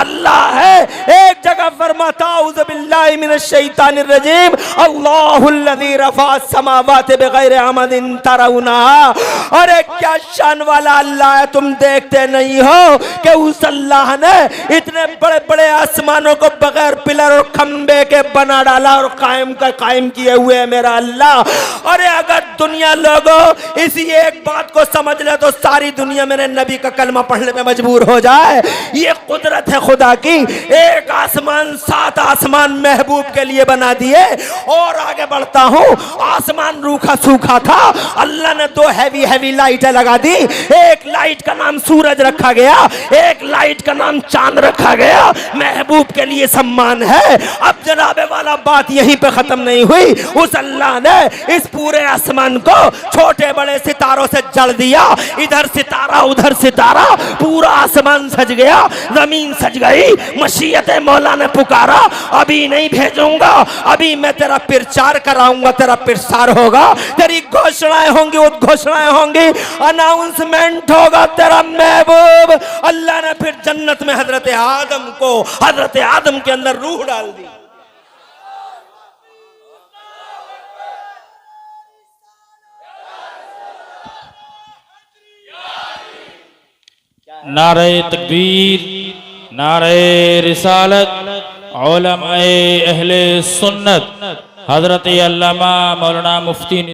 अल्लाह है एक जगह फरमाता औज़ु बिल्लाहि मिनश शैतानिर रजीम, अल्लाहुल्लज़ी रफ़ा समावाति बिग़ैरि अमदिन तरौनहा। अरे क्या शान वाला अल्लाह है, तुम देखते नहीं हो कि उस अल्लाह ने इतने बड़े बड़े आसमानों को बगैर पिलर और खंबे के बना डाला और कायम किए हुए है मेरा अल्लाह। अरे अगर दुनिया लोगों इसी एक बात को समझ ले तो सारी दुनिया मेरे नबी का कलमा पढ़ने में मजबूर हो जाए। ये कुदरत है खुदा की। एक आसमान 7 आसमान महबूब के लिए बना दिए। और आगे बढ़ता हूँ, आसमान रूखा सूखा था, अल्लाह ने 2 हैवी हैवी लाइटें लगा दी। एक लाइट का नाम सूरज रखा गया, एक लाइट का नाम चांद रखा गया। महबूब के लिए सम्मान है। अब जनाबे वाला बात यहीं पे खत्म नहीं हुई। उस अल्लाह ने इस पूरे आसमान को छोटे बड़े सितारों से जड़ दिया। इधर सितारा उधर सितारा, पूरा आसमान सज गया, जमीन सज गई। मशीयत मौला ने पुकारा, अभी नहीं भेजूंगा, अभी मैं तेरा प्रचार कराऊंगा, तेरा प्रसार होगा, तेरी घोषणाएं होंगी, उद्घोषणाएं होंगी, अनाउंसमेंट होगा तेरा महबूब। अल्लाह ने फिर जन्नत में हजरत आदम के अंदर रूह डाल दी। नारे तकबीर, नारे रिसालत, उलमाए अहले सुन्नत, हजरत अल्लामा मौलाना मुफ्ती